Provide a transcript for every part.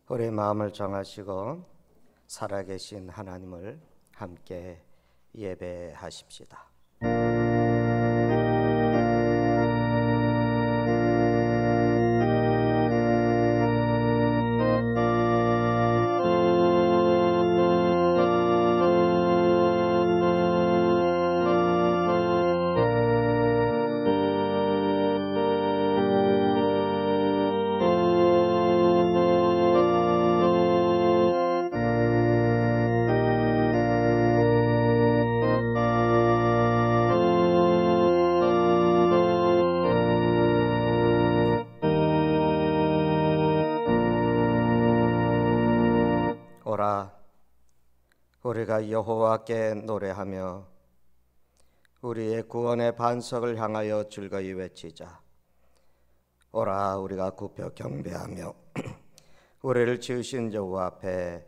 우리 마음을 정하시고 살아계신 하나님을 함께 예배하십시다. 오라, 우리가 여호와께 노래하며 우리의 구원의 반석을 향하여 즐거이 외치자. 오라, 우리가 굽혀 경배하며 우리를 지으신 여호와 앞에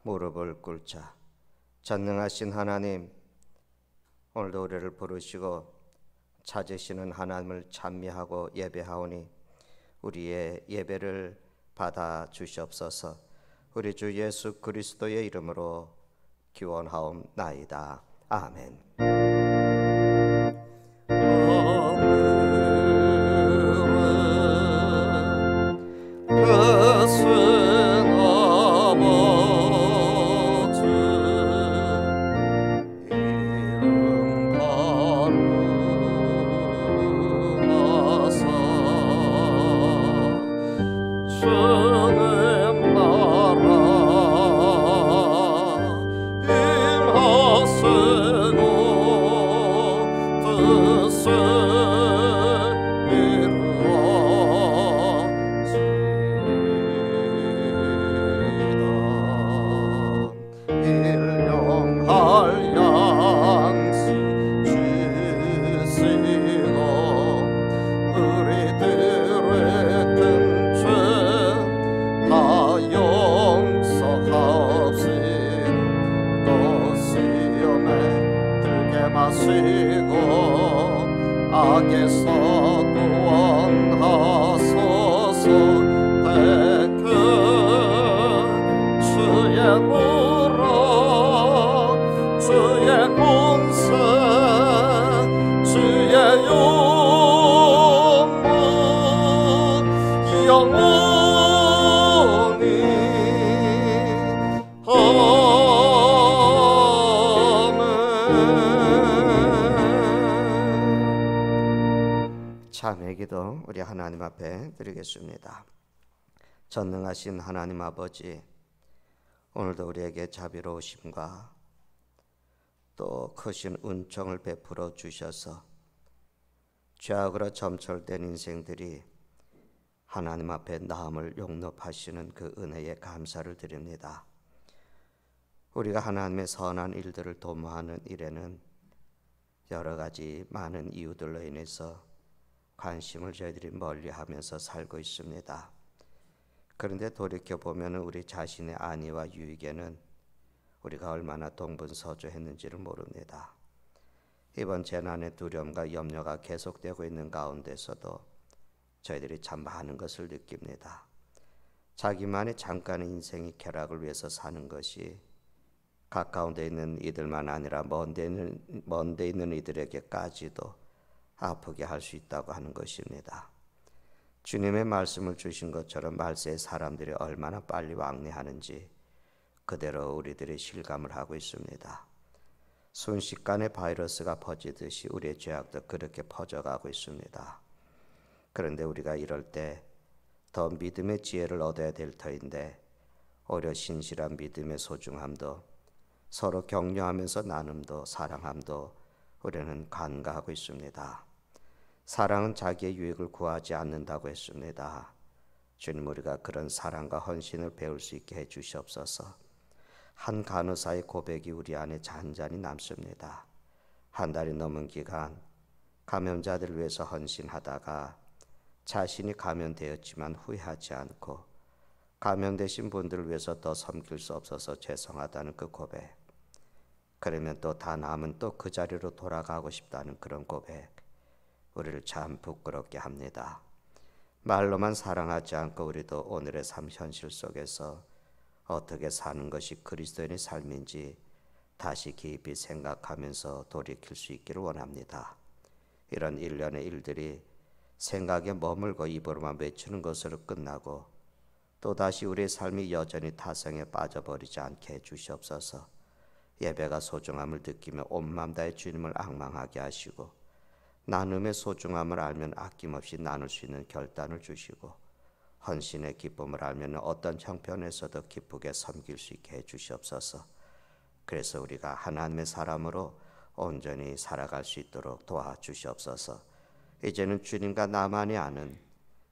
무릎을 꿇자. 전능하신 하나님, 오늘도 우리를 부르시고 찾으시는 하나님을 찬미하고 예배하오니 우리의 예배를 받아 주시옵소서. 우리 주 예수 그리스도의 이름으로 기원하옵나이다. 아멘. 악에서 구원하소서. 백은 주의 무릎 주의 권세 주의 영문 영원히 참회 기도 우리 하나님 앞에 드리겠습니다. 전능하신 하나님 아버지, 오늘도 우리에게 자비로우심과 또 크신 은총을 베풀어 주셔서 죄악으로 점철된 인생들이 하나님 앞에 나음을 용납하시는 그 은혜에 감사를 드립니다. 우리가 하나님의 선한 일들을 도모하는 일에는 여러 가지 많은 이유들로 인해서 관심을 저희들이 멀리하면서 살고 있습니다. 그런데 돌이켜보면 우리 자신의 안위와 유익에는 우리가 얼마나 동분서주했는지를 모릅니다. 이번 재난의 두려움과 염려가 계속되고 있는 가운데서도 저희들이 참 많은 것을 느낍니다. 자기만의 잠깐의 인생의 쾌락을 위해서 사는 것이 가까운 데 있는 이들만 아니라 먼 데 있는 이들에게까지도 아프게 할 수 있다고 하는 것입니다. 주님의 말씀을 주신 것처럼 말세의 사람들이 얼마나 빨리 왕래하는지 그대로 우리들이 실감을 하고 있습니다. 순식간에 바이러스가 퍼지듯이 우리의 죄악도 그렇게 퍼져가고 있습니다. 그런데 우리가 이럴 때 더 믿음의 지혜를 얻어야 될 터인데 오히려 신실한 믿음의 소중함도 서로 격려하면서 나눔도 사랑함도 우리는 간과하고 있습니다. 사랑은 자기의 유익을 구하지 않는다고 했습니다. 주님, 우리가 그런 사랑과 헌신을 배울 수 있게 해주시옵소서. 한 간호사의 고백이 우리 안에 잔잔히 남습니다. 한 달이 넘은 기간 감염자들을 위해서 헌신하다가 자신이 감염되었지만 후회하지 않고 감염되신 분들을 위해서 더 섬길 수 없어서 죄송하다는 그 고백, 그러면 또 다 남은 또 그 자리로 돌아가고 싶다는 그런 고백, 우리를 참 부끄럽게 합니다. 말로만 사랑하지 않고 우리도 오늘의 삶 현실 속에서 어떻게 사는 것이 그리스도인의 삶인지 다시 깊이 생각하면서 돌이킬 수 있기를 원합니다. 이런 일련의 일들이 생각에 머물고 입으로만 외치는 것으로 끝나고 또다시 우리의 삶이 여전히 타성에 빠져버리지 않게 해주시옵소서. 예배가 소중함을 느끼며 온 마음 다해 주님을 앙망하게 하시고 나눔의 소중함을 알면 아낌없이 나눌 수 있는 결단을 주시고 헌신의 기쁨을 알면 어떤 형편에서도 기쁘게 섬길 수 있게 해주시옵소서. 그래서 우리가 하나님의 사람으로 온전히 살아갈 수 있도록 도와주시옵소서. 이제는 주님과 나만이 아는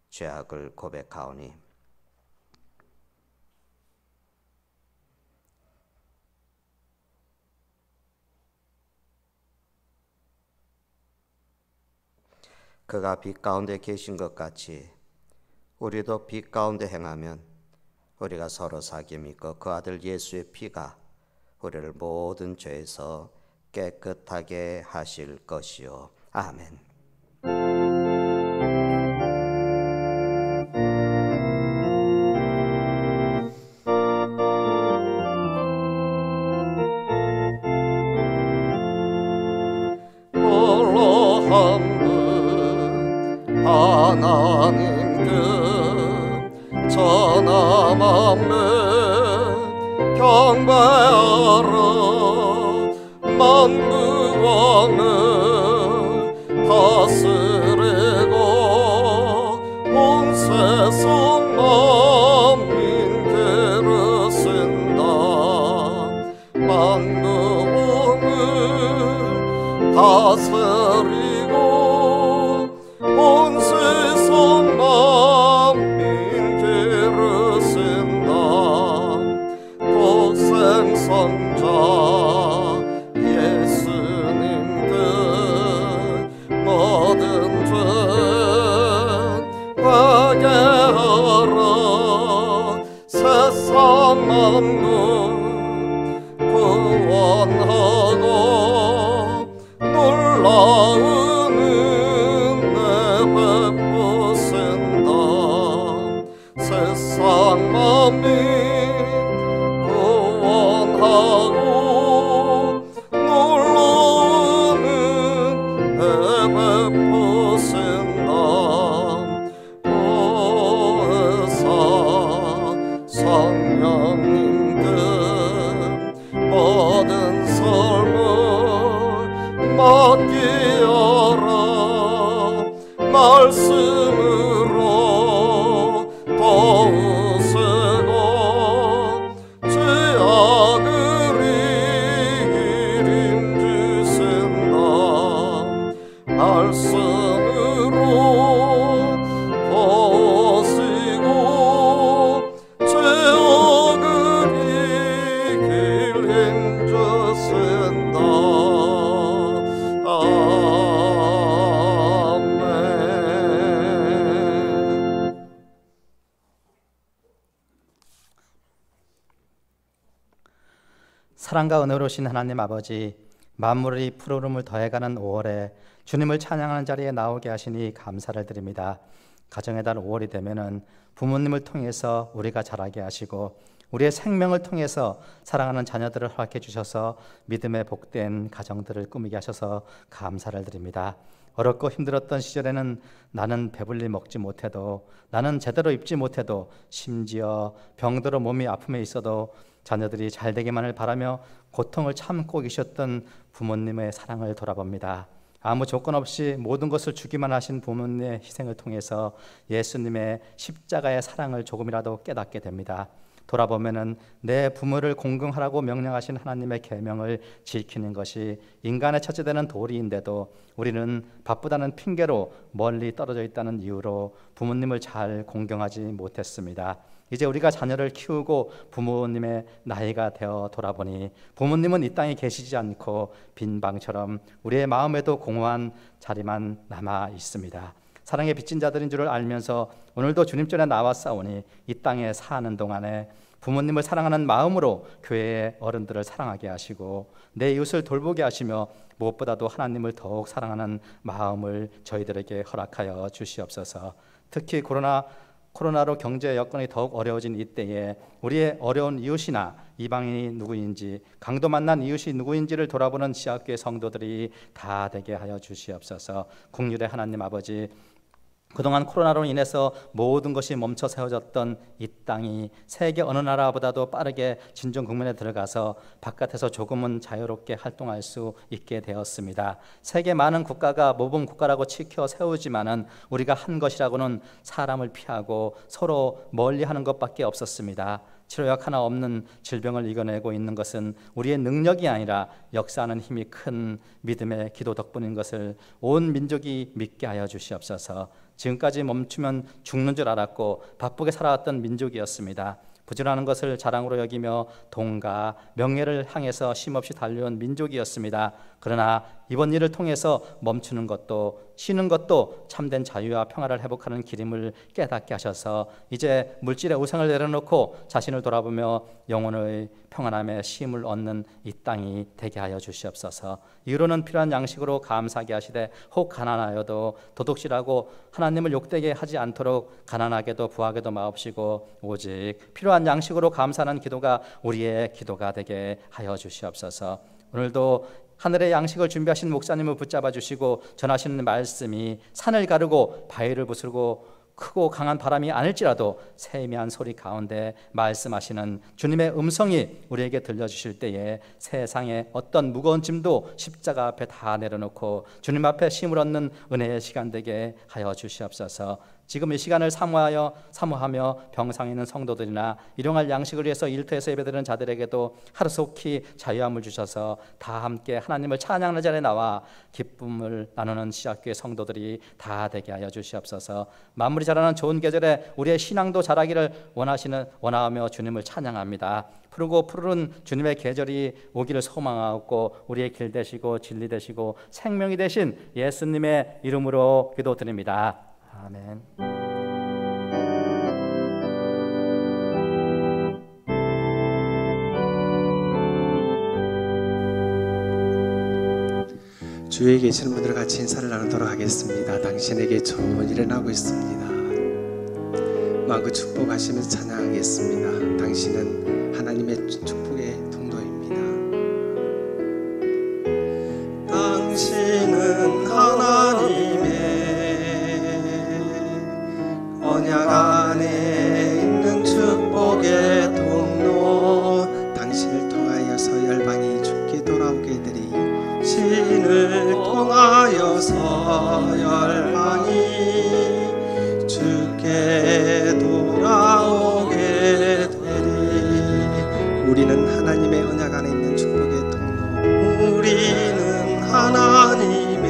죄악을 고백하오니 그가 빛 가운데 계신 것 같이 우리도 빛 가운데 행하면 우리가 서로 사귐 있고 그 아들 예수의 피가 우리를 모든 죄에서 깨끗하게 하실 것이요. 아멘. 홀로 한 분 하나님 그 전하 만물 경배하라. 만무왕을 다스리고 온 세상 만민 기르신다. 만무왕을 다스리고 온 세상 만민 기르신다. 독생성자 예수님 그 모든 죄 회개하라. 세상 만물 구원하고 놀라운 은혜 베푸신다. 세상 만민 구원하고 놀라운 은혜 베푸신다. 보혜사 성령님 그 모든 삶을 맡기어라. 말씀으로 도우시고 죄악을 이기림 주신다. 말씀으로 도우시고 죄악을 이길 힘 주신다. 사랑과 은혜로우신 하나님 아버지, 만물이 푸르름을 더해가는 5월에 주님을 찬양하는 자리에 나오게 하시니 감사를 드립니다. 가정의 달 5월이 되면은 부모님을 통해서 우리가 자라게 하시고 우리의 생명을 통해서 사랑하는 자녀들을 허락해 주셔서 믿음의 복된 가정들을 꾸미게 하셔서 감사를 드립니다. 어렵고 힘들었던 시절에는 나는 배불리 먹지 못해도, 나는 제대로 입지 못해도, 심지어 병들어 몸이 아픔에 있어도 자녀들이 잘 되기만을 바라며 고통을 참고 계셨던 부모님의 사랑을 돌아봅니다. 아무 조건 없이 모든 것을 주기만 하신 부모님의 희생을 통해서 예수님의 십자가의 사랑을 조금이라도 깨닫게 됩니다. 돌아보면은 내 부모를 공경하라고 명령하신 하나님의 계명을 지키는 것이 인간의 첫째되는 도리인데도 우리는 바쁘다는 핑계로 멀리 떨어져 있다는 이유로 부모님을 잘 공경하지 못했습니다. 이제 우리가 자녀를 키우고 부모님의 나이가 되어 돌아보니 부모님은 이 땅에 계시지 않고 빈 방처럼 우리의 마음에도 공허한 자리만 남아 있습니다. 사랑의 빚진 자들인 줄을 알면서 오늘도 주님 전에 나와 싸우니 이 땅에 사는 동안에 부모님을 사랑하는 마음으로 교회의 어른들을 사랑하게 하시고 내 이웃을 돌보게 하시며 무엇보다도 하나님을 더욱 사랑하는 마음을 저희들에게 허락하여 주시옵소서. 특히 코로나로 경제 여건이 더욱 어려워진 이때에 우리의 어려운 이웃이나 이방인이 누구인지, 강도 만난 이웃이 누구인지를 돌아보는 시학교의 성도들이 다 되게 하여 주시옵소서. 국률의 하나님 아버지, 그동안 코로나로 인해서 모든 것이 멈춰 세워졌던 이 땅이 세계 어느 나라보다도 빠르게 진정 국면에 들어가서 바깥에서 조금은 자유롭게 활동할 수 있게 되었습니다. 세계 많은 국가가 모범 국가라고 치켜 세우지만은 우리가 한 것이라고는 사람을 피하고 서로 멀리하는 것밖에 없었습니다. 치료약 하나 없는 질병을 이겨내고 있는 것은 우리의 능력이 아니라 역사하는 힘이 큰 믿음의 기도 덕분인 것을 온 민족이 믿게 하여 주시옵소서. 지금까지 멈추면 죽는 줄 알았고 바쁘게 살아왔던 민족이었습니다. 부지런한 것을 자랑으로 여기며 돈과 명예를 향해서 쉼없이 달려온 민족이었습니다. 그러나 이번 일을 통해서 멈추는 것도 쉬는 것도 참된 자유와 평화를 회복하는 길임을 깨닫게 하셔서 이제 물질의 우상을 내려놓고 자신을 돌아보며 영혼의 평안함에 쉼을 얻는 이 땅이 되게 하여 주시옵소서. 이로는 필요한 양식으로 감사하게 하시되 혹 가난하여도 도둑질하고 하나님을 욕되게 하지 않도록 가난하게도 부하게도 마옵시고 오직 필요한 양식으로 감사하는 기도가 우리의 기도가 되게 하여 주시옵소서. 오늘도 하늘의 양식을 준비하신 목사님을 붙잡아 주시고 전하시는 말씀이 산을 가르고 바위를 부수고 크고 강한 바람이 아닐지라도 세미한 소리 가운데 말씀하시는 주님의 음성이 우리에게 들려주실 때에 세상의 어떤 무거운 짐도 십자가 앞에 다 내려놓고 주님 앞에 쉼을 얻는 은혜의 시간 되게 하여 주시옵소서. 지금 이 시간을 사모하며 병상에 있는 성도들이나 일용할 양식을 위해서 일터에서 예배드리는 자들에게도 하루속히 자유함을 주셔서 다 함께 하나님을 찬양하는 자리에 나와 기쁨을 나누는 시작교회 성도들이 다 되게 하여 주시옵소서. 만물이 자라는 좋은 계절에 우리의 신앙도 자라기를 원하며 주님을 찬양합니다. 푸르고 푸르른 주님의 계절이 오기를 소망하고 우리의 길 되시고 진리 되시고 생명이 되신 예수님의 이름으로 기도드립니다. 아멘. 주위에 계시는 분들 같이 인사를 나누도록 하겠습니다. 당신에게 좋은 일을 하고 있습니다. 마음껏 축복하시면서 찬양하겠습니다. 당신은 하나님의 축복의 통로입니다. 당신은 하나님의 언약 안에 있는 축복의 통로, 당신을 통하여서 열방이 주께 돌아오게 되리. 신을 통하여서 열방이 주께 돌아오게 되리. 우리는 하나님의 언약 안에 있는 축복의 통로. 우리는 하나님의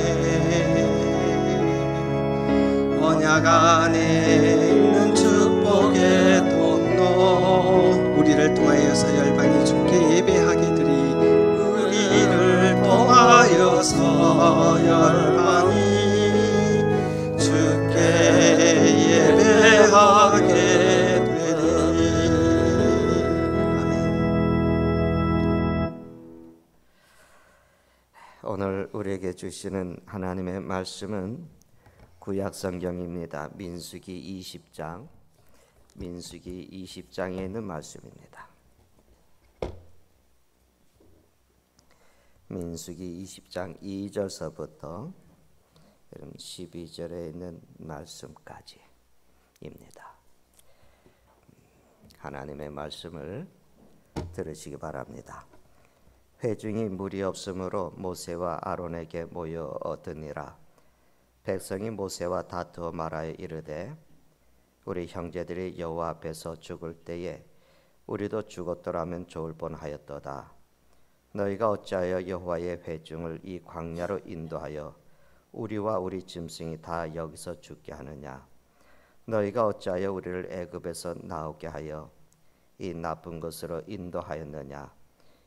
언약 안에 있는 축복의 통로, 우리를 통하여서 열방이 주께 예배하게 되리. 우리를 통하여서 열방이 주께 예배하게 되리. 아멘. 오늘 우리에게 주시는 하나님의 말씀은 구약 성경입니다. 민수기 20장에 있는 말씀입니다. 민수기 20장 2절서부터 12절에 있는 말씀까지입니다. 하나님의 말씀을 들으시기 바랍니다. 회중이 물이 없으므로 모세와 아론에게 모여 얻으니라. 백성이 모세와 다투어 말하여 이르되 우리 형제들이 여호와 앞에서 죽을 때에 우리도 죽었더라면 좋을 뻔하였도다. 너희가 어찌하여 여호와의 회중을 이 광야로 인도하여 우리와 우리 짐승이 다 여기서 죽게 하느냐. 너희가 어찌하여 우리를 애굽에서 나오게 하여 이 나쁜 것으로 인도하였느냐.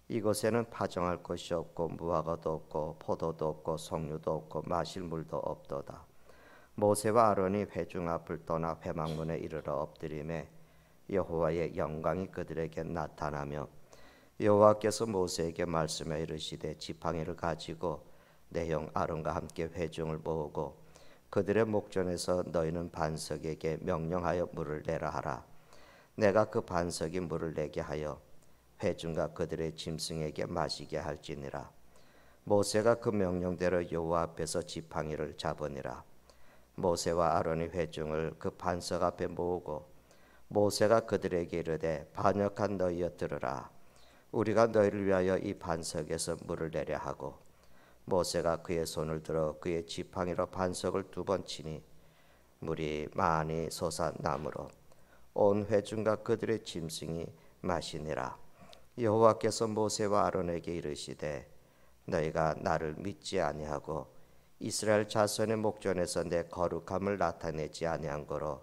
이곳에는 파종할 것이 없고 무화과도 없고 포도도 없고 석류도 없고 마실 물도 없도다. 모세와 아론이 회중 앞을 떠나 회막문에 이르러 엎드리매 여호와의 영광이 그들에게 나타나며 여호와께서 모세에게 말씀해 이르시되 지팡이를 가지고 내 형 아론과 함께 회중을 모으고 그들의 목전에서 너희는 반석에게 명령하여 물을 내라 하라. 내가 그 반석이 물을 내게 하여 회중과 그들의 짐승에게 마시게 할지니라. 모세가 그 명령대로 여호와 앞에서 지팡이를 잡으니라. 모세와 아론이 회중을 그 반석 앞에 모으고 모세가 그들에게 이르되 반역한 너희여 들으라. 우리가 너희를 위하여 이 반석에서 물을 내려 하고 모세가 그의 손을 들어 그의 지팡이로 반석을 2번 치니 물이 많이 솟아나므로 온 회중과 그들의 짐승이 마시니라. 여호와께서 모세와 아론에게 이르시되 너희가 나를 믿지 아니하고 이스라엘 자손의 목전에서 내 거룩함을 나타내지 아니한 거로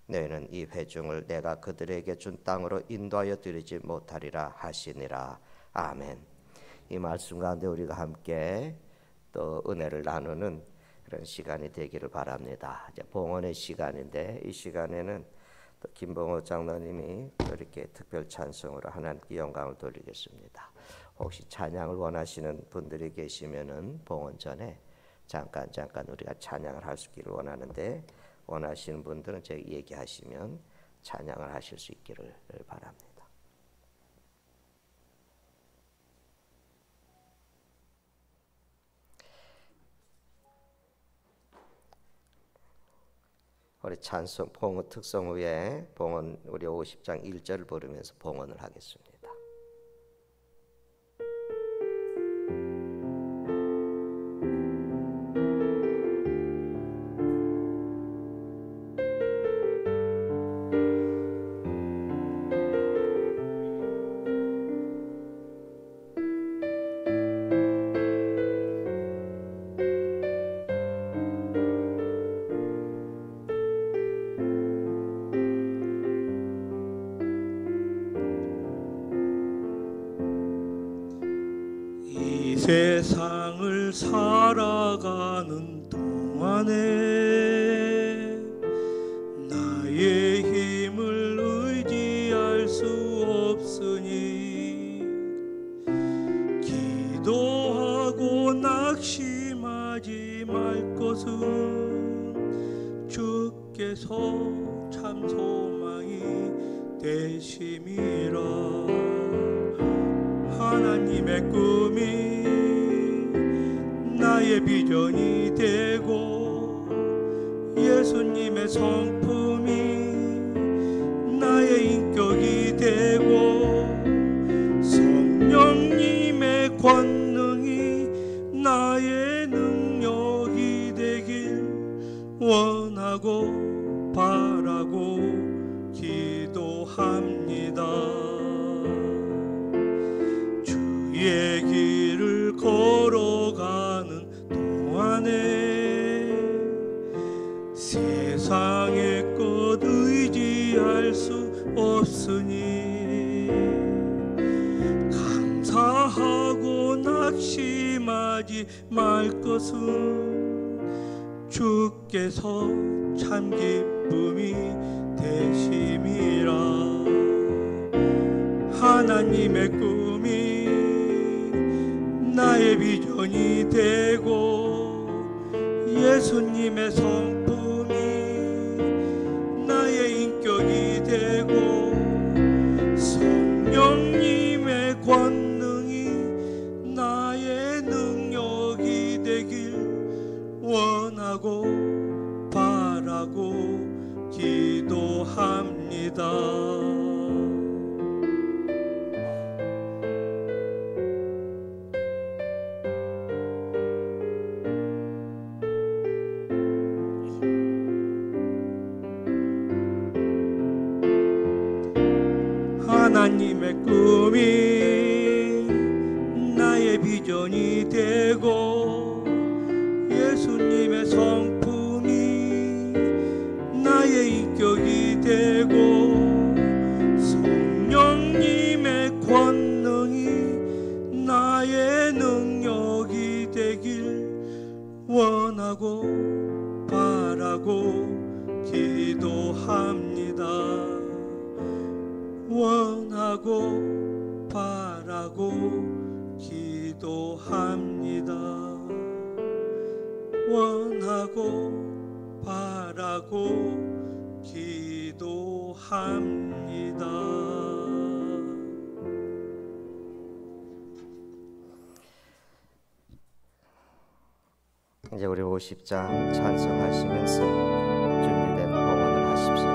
너희는 이 회중을 내가 그들에게 준 땅으로 인도하여 드리지 못하리라 하시니라. 아멘. 이 말씀 가운데 우리가 함께 또 은혜를 나누는 그런 시간이 되기를 바랍니다. 이제 봉헌의 시간인데 이 시간에는 또 김봉호 장로님이 또 이렇게 특별 찬송으로 하나님께 영광을 돌리겠습니다. 혹시 찬양을 원하시는 분들이 계시면은 봉헌 전에 잠깐 우리가 찬양을 할 수 있기를 원하는데 원하시는 분들은 제가 얘기하시면 찬양을 하실 수 있기를 바랍니다. 우리 찬송 봉헌 특성 후에 봉헌 우리 50장 1절을 부르면서 봉헌을 하겠습니다. 세상을 살아가는 동안에 나의 힘을 의지할 수 없으니 기도하고 낙심하지 말 것은 주께서 참 소망이 되심이라. 하나님의 꿈이 나의 비전이 되고 예수님의 성품이 나의 인격이 되고 성령님의 권능이 나의 능력이 되길 원하고 바라고 기도합니다. 주의 길을 걸어가는 동안에 세상의 것 의지할 수 없으니 감사하고 낙심하지 말 것은 주께서 참 기쁨이 되심이라. 하나님의 꿈이 나의 비전이 되고 예수님의 성품이 나의 인격이 되고 성령님의 권능이 나의 능력이 되길 원하고 바라고 기도합니다. 하나님의 꿈이 나의 비전이 되고 예수님의 성품이 나의 인격이 되고 성령님의 권능이 나의 능력이 되길 원하고 바라고 기도합니다. 원하고 바라고 기도합니다. 원하고 아빠라고 기도합니다. 이제 우리 50장 찬송하시면서 준비된 봉헌을 하십시오.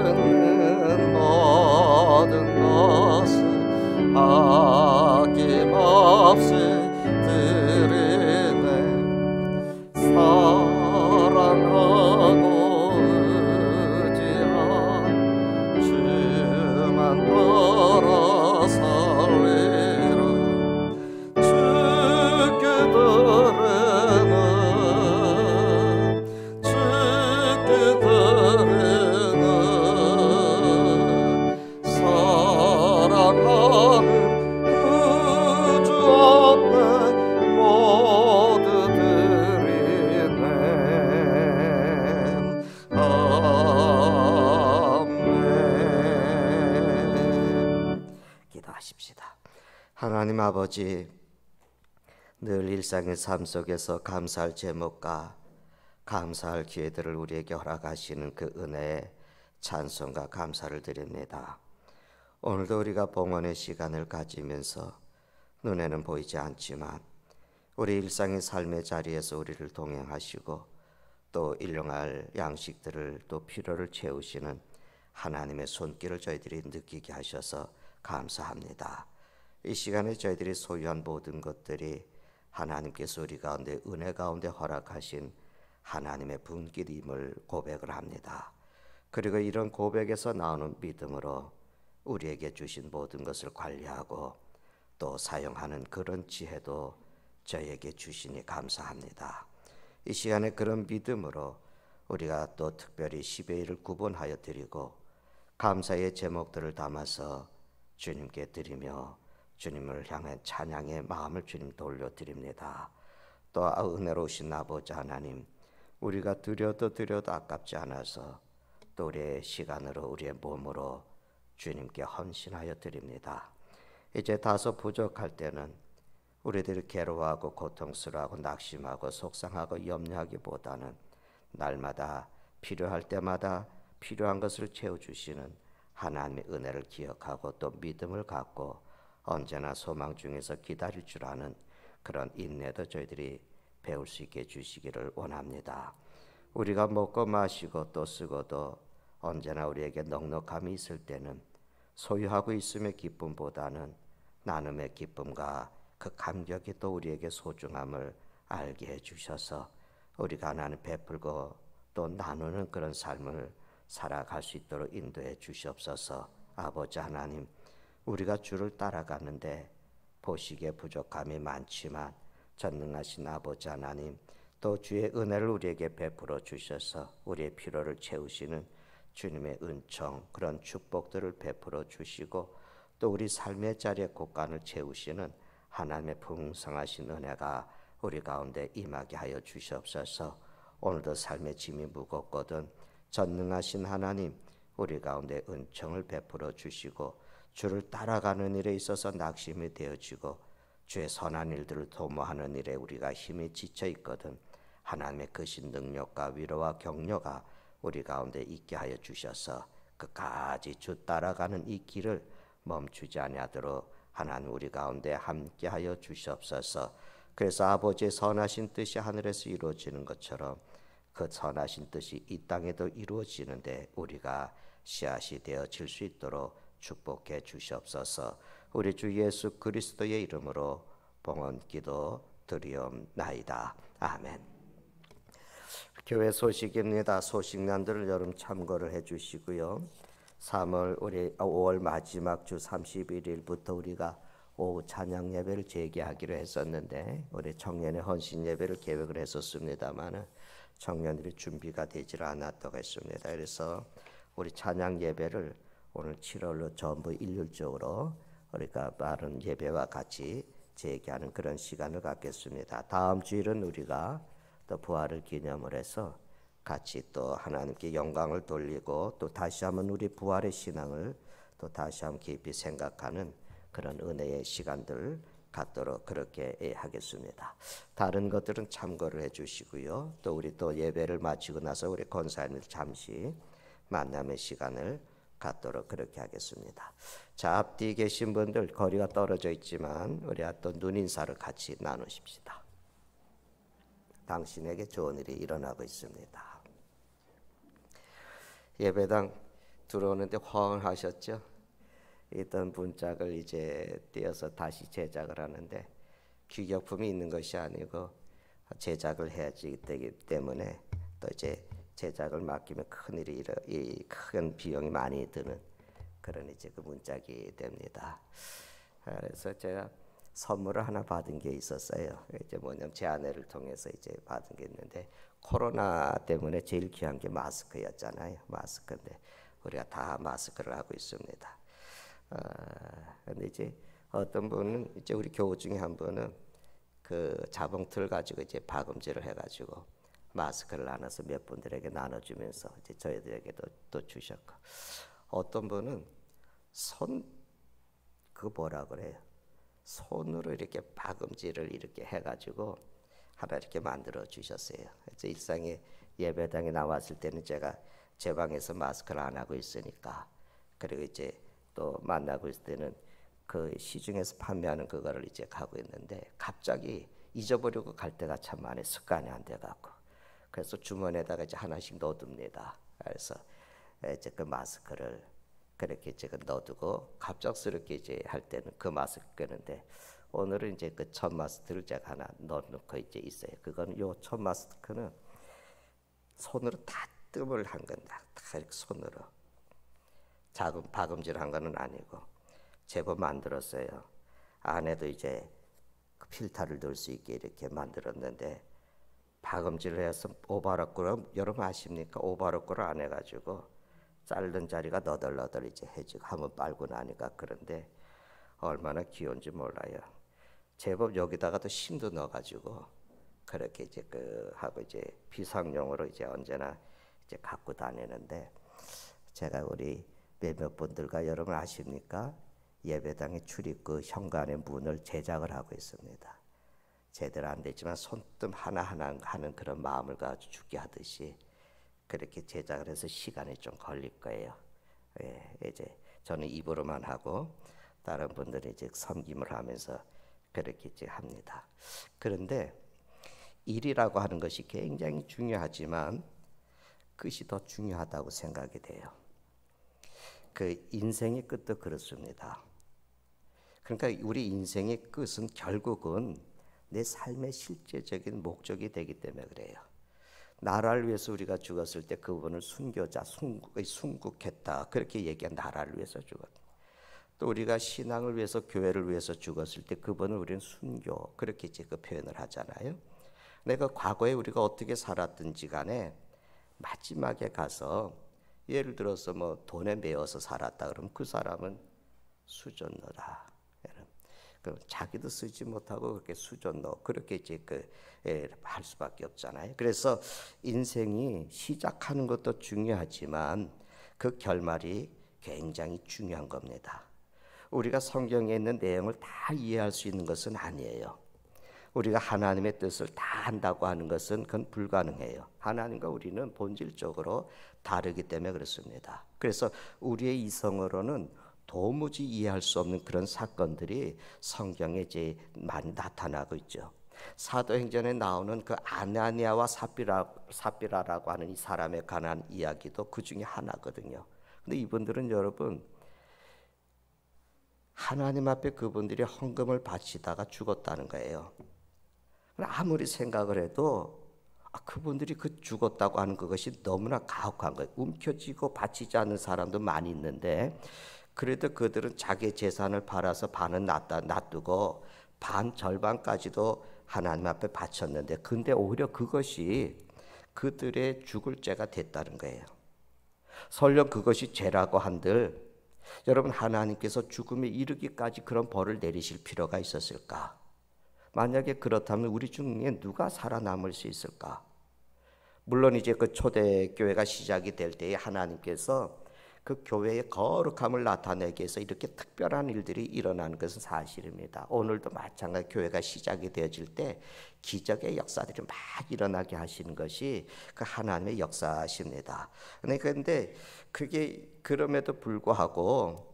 그는 모든 것을 아낌없이 드리네. 사랑하고 의지한 주만 따라 살리라. 주께 드리는 사랑하는 구주 앞에 모두 드리네. 아멘. 기도하십시다. 하나님 아버지, 늘 일상의 삶 속에서 감사할 제목과 감사할 기회들을 우리에게 허락하시는 그 은혜에 찬송과 감사를 드립니다. 오늘도 우리가 봉헌의 시간을 가지면서 눈에는 보이지 않지만 우리 일상의 삶의 자리에서 우리를 동행하시고 또 일용할 양식들을 또 필요를 채우시는 하나님의 손길을 저희들이 느끼게 하셔서 감사합니다. 이 시간에 저희들이 소유한 모든 것들이 하나님께서 우리 가운데 은혜 가운데 허락하신 하나님의 분길임을 고백을 합니다. 그리고 이런 고백에서 나오는 믿음으로 우리에게 주신 모든 것을 관리하고 또 사용하는 그런 지혜도 저에게 주시니 감사합니다. 이 시간에 그런 믿음으로 우리가 또 특별히 10의 1을 구분하여 드리고 감사의 제목들을 담아서 주님께 드리며 주님을 향한 찬양의 마음을 주님 돌려드립니다. 또 은혜로우신 아버지 하나님, 우리가 드려도 아깝지 않아서 또 우리의 시간으로 우리의 몸으로 주님께 헌신하여 드립니다. 이제 다소 부족할 때는 우리들이 괴로워하고 고통스러워하고 낙심하고 속상하고 염려하기보다는 날마다 필요할 때마다 필요한 것을 채워주시는 하나님의 은혜를 기억하고 또 믿음을 갖고 언제나 소망 중에서 기다릴 줄 아는 그런 인내도 저희들이 배울 수 있게 해주시기를 원합니다. 우리가 먹고 마시고 또 쓰고도 언제나 우리에게 넉넉함이 있을 때는 소유하고 있음의 기쁨보다는 나눔의 기쁨과 그 감격이 또 우리에게 소중함을 알게 해주셔서 우리가 하나님 베풀고 또 나누는 그런 삶을 살아갈 수 있도록 인도해 주시옵소서. 아버지 하나님, 우리가 주를 따라가는데 보시기에 부족함이 많지만 전능하신 아버지 하나님, 또 주의 은혜를 우리에게 베풀어 주셔서 우리의 필요를 채우시는 주님의 은총, 그런 축복들을 베풀어 주시고 또 우리 삶의 자리에 곳간을 채우시는 하나님의 풍성하신 은혜가 우리 가운데 임하게 하여 주시옵소서. 오늘도 삶의 짐이 무겁거든 전능하신 하나님, 우리 가운데 은총을 베풀어 주시고 주를 따라가는 일에 있어서 낙심이 되어지고 주의 선한 일들을 도모하는 일에 우리가 힘이 지쳐 있거든 하나님의 크신 능력과 위로와 격려가 우리 가운데 있게 하여 주셔서 끝까지 주 따라가는 이 길을 멈추지 아니하도록 하나님 우리 가운데 함께하여 주시옵소서. 그래서 아버지의 선하신 뜻이 하늘에서 이루어지는 것처럼 그 선하신 뜻이 이 땅에도 이루어지는데 우리가 씨앗이 되어질 수 있도록 축복해 주시옵소서. 우리 주 예수 그리스도의 이름으로 봉헌기도 드리옵나이다. 아멘. 교회 소식입니다. 소식란들을 여러분 참고를 해주시고요. 5월 마지막 주 31일부터 우리가 오후 찬양 예배를 재개하기로 했었는데 우리 청년의 헌신 예배를 계획을 했었습니다만 청년들이 준비가 되질 않았다고 했습니다. 그래서 우리 찬양 예배를 오늘 7월로 전부 일률적으로 우리가 빠른 예배와 같이 재개하는 그런 시간을 갖겠습니다. 다음 주일은 우리가 또 부활을 기념을 해서 같이 또 하나님께 영광을 돌리고 또 다시 한번 우리 부활의 신앙을 또 다시 한번 깊이 생각하는 그런 은혜의 시간들 갖도록 그렇게 하겠습니다. 다른 것들은 참고를 해주시고요. 또 우리 또 예배를 마치고 나서 우리 권사님들 잠시 만남의 시간을 갖도록 그렇게 하겠습니다. 자, 앞뒤 계신 분들 거리가 떨어져 있지만 우리 또 눈인사를 같이 나누십시다. 당신에게 좋은 일이 일어나고 있습니다. 예배당 들어오는데 허응하셨죠? 있던 문짝을 이제 떼어서 다시 제작을 하는데 규격품이 있는 것이 아니고 제작을 해야지 되기 때문에 또 이제 제작을 맡기면 큰 비용이 많이 드는 그런 이제 그 문짝이 됩니다. 그래서 제가 선물을 하나 받은 게 있었어요. 이제 뭐냐면 제 아내를 통해서 이제 받은 게 있는데 코로나 때문에 제일 귀한 게 마스크였잖아요. 마스크인데 우리가 다 마스크를 하고 있습니다. 근데 이제 어떤 분은 이제 우리 교우 중에 한 분은 그 자봉틀 가지고 이제 박음질을 해가지고 마스크를 나눠서 몇 분들에게 나눠주면서 이제 저희들에게도 또 주셨고, 어떤 분은 그 뭐라 그래요? 손으로 이렇게 박음질을 이렇게 해가지고 하나 이렇게 만들어 주셨어요. 그래서 일상에 예배당에 나왔을 때는 제가 제 방에서 마스크를 안 하고 있으니까, 그리고 이제 또 만나고 있을 때는 그 시중에서 판매하는 그거를 이제 가고 있는데 갑자기 잊어버리고 갈 때가 참 많이 습관이 안 돼갖고, 그래서 주머니에다가 이제 하나씩 넣어둡니다. 그래서 이제 그 마스크를 그렇게 이제 넣어두고 갑작스럽게 이제 할 때는 그 마스크 끄는데, 오늘은 이제 그 첫 마스크를 제가 하나 넣어놓고 이제 있어요. 그거는 요 첫 마스크는 손으로 다뜸을 한 건다. 다 이렇게 손으로 작은 박음질한 거는 아니고 제법 만들었어요. 안에도 이제 그 필터를 넣을 수 있게 이렇게 만들었는데, 박음질을 해서 오바로꾸를 여러분 아십니까? 오바로꾸를 안 해가지고 자른 자리가 너덜너덜 이제 해지고 한번 빨고 나니까, 그런데 얼마나 귀여운지 몰라요. 제법 여기다가 또 힘도 넣어가지고 그렇게 이제 그 하고 이제 비상용으로 이제 언제나 이제 갖고 다니는데, 제가 우리 몇몇 분들과 여러분 아십니까? 예배당의 출입구 현관의 문을 제작을 하고 있습니다. 제대로 안 되지만 손등 하나하나 하는 그런 마음을 가지고 죽게 하듯이 그렇게 제작을 해서 시간이 좀 걸릴 거예요. 예, 이제 저는 입으로만 하고 다른 분들이 이제 섬김을 하면서 그렇게 이제 합니다. 그런데 일이라고 하는 것이 굉장히 중요하지만 끝이 더 중요하다고 생각이 돼요. 그 인생의 끝도 그렇습니다. 그러니까 우리 인생의 끝은 결국은 내 삶의 실제적인 목적이 되기 때문에 그래요. 나라를 위해서 우리가 죽었을 때 그분을 순교자, 순국했다 그렇게 얘기한 나라를 위해서 죽었다. 또 우리가 신앙을 위해서, 교회를 위해서 죽었을 때 그분을 우리는 순교 그렇게 이제 그 표현을 하잖아요. 내가 과거에 우리가 어떻게 살았든지 간에 마지막에 가서 예를 들어서 뭐 돈에 매여서 살았다 그러면 그 사람은 수전노다. 그 자기도 쓰지 못하고 그렇게 수전노 그렇게 이제 할 수밖에 없잖아요. 그래서 인생이 시작하는 것도 중요하지만 그 결말이 굉장히 중요한 겁니다. 우리가 성경에 있는 내용을 다 이해할 수 있는 것은 아니에요. 우리가 하나님의 뜻을 다 한다고 하는 것은 그건 불가능해요. 하나님과 우리는 본질적으로 다르기 때문에 그렇습니다. 그래서 우리의 이성으로는 도무지 이해할 수 없는 그런 사건들이 성경에 이제 많이 나타나고 있죠. 사도행전에 나오는 그 아나니아와 삽비라라고 하는 이 사람에 관한 이야기도 그 중에 하나거든요. 근데 이분들은 여러분 하나님 앞에 그분들이 헌금을 바치다가 죽었다는 거예요. 아무리 생각을 해도 그분들이 그 죽었다고 하는 그것이 너무나 가혹한 거예요. 움켜쥐고 바치지 않는 사람도 많이 있는데, 그래도 그들은 자기 재산을 팔아서 반은 놔두고 반 절반까지도 하나님 앞에 바쳤는데, 근데 오히려 그것이 그들의 죽을 죄가 됐다는 거예요. 설령 그것이 죄라고 한들 여러분 하나님께서 죽음에 이르기까지 그런 벌을 내리실 필요가 있었을까? 만약에 그렇다면 우리 중에 누가 살아남을 수 있을까? 물론 이제 그 초대교회가 시작이 될 때에 하나님께서 그 교회의 거룩함을 나타내기 위해서 이렇게 특별한 일들이 일어나는 것은 사실입니다. 오늘도 마찬가지 교회가 시작이 되어질 때 기적의 역사들이 막 일어나게 하시는 것이 그 하나님의 역사십니다. 그런데 그게 그럼에도 불구하고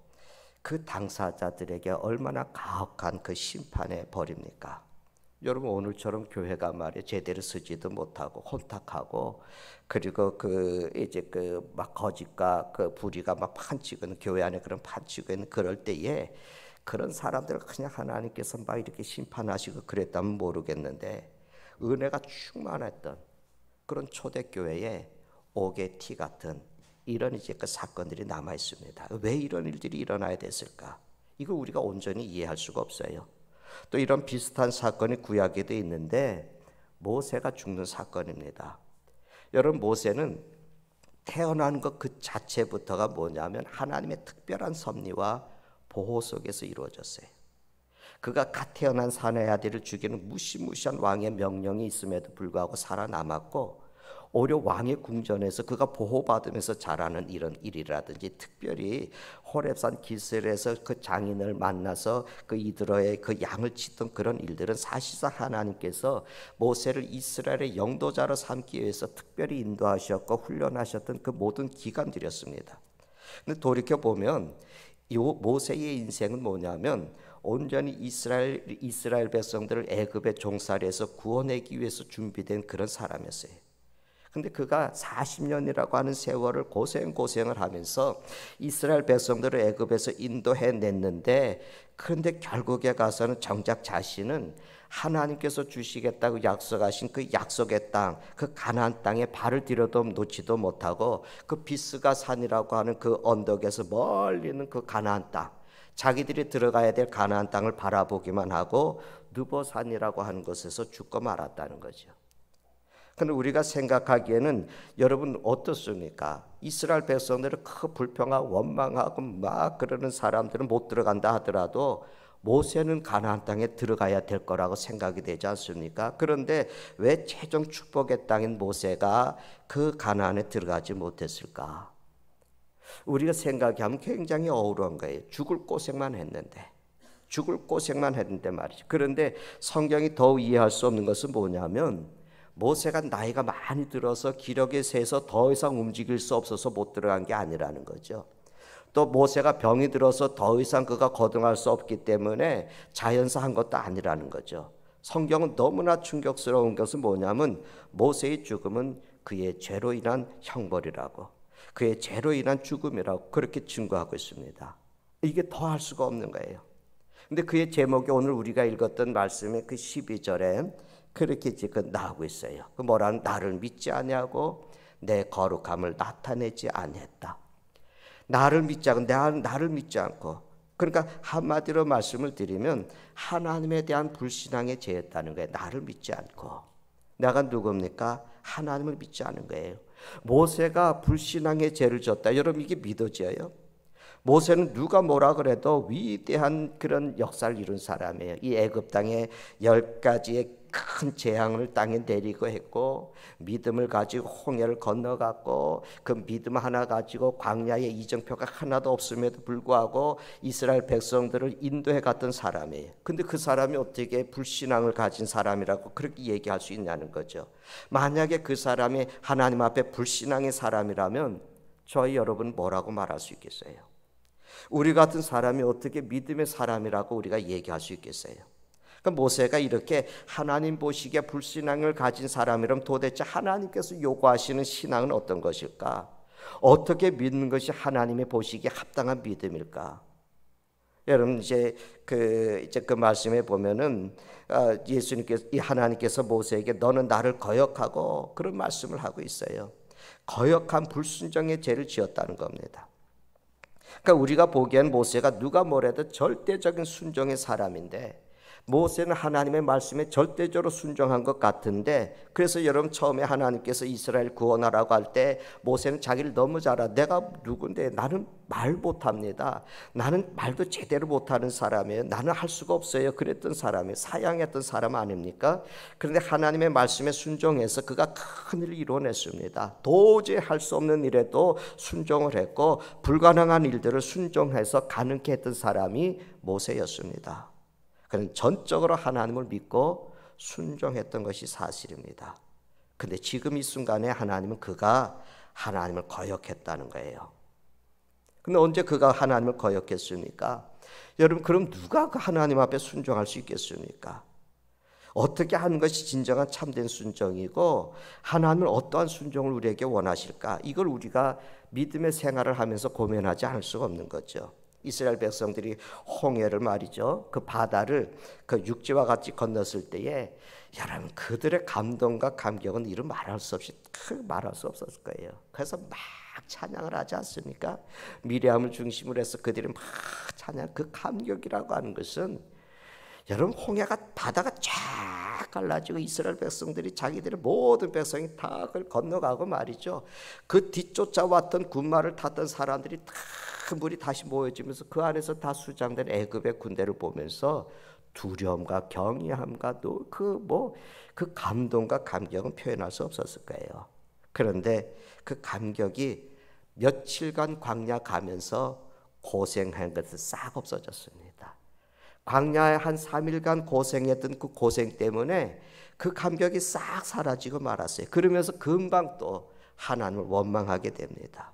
그 당사자들에게 얼마나 가혹한 그 심판의 벌입니까? 여러분 오늘처럼 교회가 말이야 제대로 쓰지도 못하고 혼탁하고 그리고 그 이제 그 막 거짓과 그 불의가 막 판치고 있는 교회 안에 그런 판치고 있는 그럴 때에 그런 사람들을 그냥 하나님께서 막 이렇게 심판하시고 그랬다면 모르겠는데 은혜가 충만했던 그런 초대교회에 옥의 티 같은 이런 이제 그 사건들이 남아 있습니다. 왜 이런 일들이 일어나야 됐을까? 이거 우리가 온전히 이해할 수가 없어요. 또 이런 비슷한 사건이 구약에도 있는데 모세가 죽는 사건입니다. 여러분 모세는 태어난 것 그 자체부터가 뭐냐면 하나님의 특별한 섭리와 보호 속에서 이루어졌어요. 그가 갓 태어난 사내 아들을 죽이는 무시무시한 왕의 명령이 있음에도 불구하고 살아남았고 오히려 왕의 궁전에서 그가 보호받으면서 자라는 이런 일이라든지 특별히 호렙산 기슭에서 그 장인을 만나서 그 이드로의 그 양을 치던 그런 일들은 사실상 하나님께서 모세를 이스라엘의 영도자로 삼기 위해서 특별히 인도하셨고 훈련하셨던 그 모든 기간들이었습니다. 근데 돌이켜보면 이 모세의 인생은 뭐냐면 온전히 이스라엘 백성들을 애굽의 종살이에서 구원하기 위해서 준비된 그런 사람이었어요. 근데 그가 40년이라고 하는 세월을 고생을 하면서 이스라엘 백성들을 애굽에서 인도해냈는데 그런데 결국에 가서는 정작 자신은 하나님께서 주시겠다고 약속하신 그 약속의 땅, 그 가나안 땅에 발을 들여도 놓지도 못하고 그 비스가 산이라고 하는 그 언덕에서 멀리 있는 그 가나안 땅, 자기들이 들어가야 될 가나안 땅을 바라보기만 하고 느보산이라고 하는 곳에서 죽고 말았다는 거죠. 근데 우리가 생각하기에는 여러분 어떻습니까? 이스라엘 백성들은 그 불평하고 원망하고 막 그러는 사람들은 못 들어간다 하더라도 모세는 가나안 땅에 들어가야 될 거라고 생각이 되지 않습니까? 그런데 왜 최종 축복의 땅인 모세가 그 가나안에 들어가지 못했을까? 우리가 생각하면 굉장히 어우러운 거예요. 죽을 고생만 했는데 말이죠. 그런데 성경이 더욱 이해할 수 없는 것은 뭐냐면 모세가 나이가 많이 들어서 기력에 세서 더 이상 움직일 수 없어서 못 들어간 게 아니라는 거죠. 또 모세가 병이 들어서 더 이상 그가 거듭날 수 없기 때문에 자연사 한 것도 아니라는 거죠. 성경은 너무나 충격스러운 것은 뭐냐면 모세의 죽음은 그의 죄로 인한 형벌이라고, 그의 죄로 인한 죽음이라고 그렇게 증거하고 있습니다. 이게 더 할 수가 없는 거예요. 근데 그의 제목이 오늘 우리가 읽었던 말씀의 그 12절에 그렇게 지금 나오고 있어요. 그 뭐라는 나를 믿지 아니하고 내 거룩함을 나타내지 아니했다. 나를 믿지 않고 나를 믿지 않고, 그러니까 한마디로 말씀을 드리면 하나님에 대한 불신앙에 죄였다는 거예요. 나를 믿지 않고. 내가 누굽니까? 하나님을 믿지 않은 거예요. 모세가 불신앙의 죄를 졌다. 여러분 이게 믿어져요? 모세는 누가 뭐라 그래도 위대한 그런 역사를 이룬 사람이에요. 이 애굽 땅에 10가지의 큰 재앙을 땅에 내리고 했고 믿음을 가지고 홍해를 건너갔고 그 믿음 하나 가지고 광야에 이정표가 하나도 없음에도 불구하고 이스라엘 백성들을 인도해 갔던 사람이에요. 근데 그 사람이 어떻게 불신앙을 가진 사람이라고 그렇게 얘기할 수 있냐는 거죠. 만약에 그 사람이 하나님 앞에 불신앙의 사람이라면 저희 여러분 뭐라고 말할 수 있겠어요? 우리 같은 사람이 어떻게 믿음의 사람이라고 우리가 얘기할 수 있겠어요? 그러니까 모세가 이렇게 하나님 보시기에 불신앙을 가진 사람이라면 도대체 하나님께서 요구하시는 신앙은 어떤 것일까? 어떻게 믿는 것이 하나님의 보시기에 합당한 믿음일까? 여러분 이제 그 말씀에 보면은 하나님께서 모세에게 너는 나를 거역하고 그런 말씀을 하고 있어요. 거역한 불순종의 죄를 지었다는 겁니다. 그러니까 우리가 보기엔 모세가 누가 뭐래도 절대적인 순종의 사람인데 모세는 하나님의 말씀에 절대적으로 순종한 것 같은데, 그래서 여러분 처음에 하나님께서 이스라엘 구원하라고 할 때 모세는 자기를 너무 잘 알아. 내가 누군데, 나는 말 못합니다. 나는 말도 제대로 못하는 사람이에요. 나는 할 수가 없어요. 그랬던 사람이에요. 사양했던 사람 아닙니까? 그런데 하나님의 말씀에 순종해서 그가 큰 일을 이뤄냈습니다. 도저히 할 수 없는 일에도 순종을 했고 불가능한 일들을 순종해서 가능케 했던 사람이 모세였습니다. 그는 전적으로 하나님을 믿고 순종했던 것이 사실입니다. 근데 지금 이 순간에 하나님은 그가 하나님을 거역했다는 거예요. 근데 언제 그가 하나님을 거역했습니까? 여러분, 그럼 누가 그 하나님 앞에 순종할 수 있겠습니까? 어떻게 하는 것이 진정한 참된 순종이고 하나님은 어떠한 순종을 우리에게 원하실까? 이걸 우리가 믿음의 생활을 하면서 고민하지 않을 수가 없는 거죠. 이스라엘 백성들이 홍해를 말이죠, 그 바다를 그 육지와 같이 건넜을 때에 여러분 그들의 감동과 감격은 이루 말할 수 없이 말할 수 없었을 거예요. 그래서 막 찬양을 하지 않습니까? 미리암을 중심으로 해서 그들이 막 찬양, 그 감격이라고 하는 것은 여러분 홍해가 바다가 쫙 갈라지고 이스라엘 백성들이 자기들의 모든 백성이 다 그걸 건너가고 말이죠, 그 뒤쫓아왔던 군마를 탔던 사람들이 다 물이 다시 모여지면서 그 안에서 다 수장된 애굽의 군대를 보면서 두려움과 경외함과 또 그 감동과 감격은 표현할 수 없었을 거예요. 그런데 그 감격이 며칠간 광야 가면서 고생한 것은 싹 없어졌습니다. 광야에 한 3일간 고생했던 그 고생 때문에 그 감격이 싹 사라지고 말았어요. 그러면서 금방 또 하나님을 원망하게 됩니다.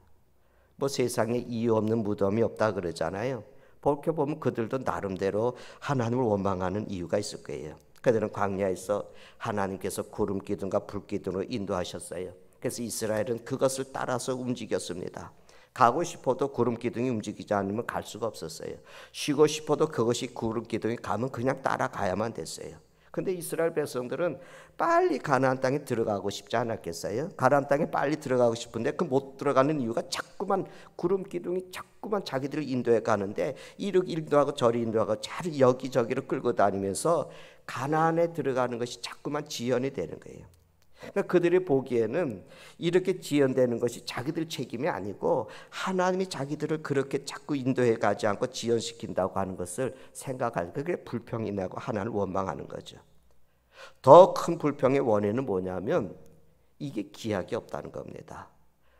세상에 이유 없는 무덤이 없다 그러잖아요. 그렇게 보면 그들도 나름대로 하나님을 원망하는 이유가 있을 거예요. 그들은 광야에서 하나님께서 구름 기둥과 불 기둥으로 인도하셨어요. 그래서 이스라엘은 그것을 따라서 움직였습니다. 가고 싶어도 구름 기둥이 움직이지 않으면 갈 수가 없었어요. 쉬고 싶어도 그것이 구름 기둥이 가면 그냥 따라가야만 됐어요. 근데 이스라엘 백성들은 빨리 가나안 땅에 들어가고 싶지 않았겠어요? 가나안 땅에 빨리 들어가고 싶은데 그 못 들어가는 이유가 자꾸만 구름 기둥이 자꾸만 자기들을 인도해 가는데 이렇게 인도하고 저리 인도하고 잘 여기저기를 끌고 다니면서 가나안에 들어가는 것이 자꾸만 지연이 되는 거예요. 그러니까 그들이 보기에는 이렇게 지연되는 것이 자기들 책임이 아니고 하나님이 자기들을 그렇게 자꾸 인도해 가지 않고 지연시킨다고 하는 것을 생각할, 그게 불평이 나고 하나님을 원망하는 거죠. 더 큰 불평의 원인은 뭐냐면 이게 기약이 없다는 겁니다.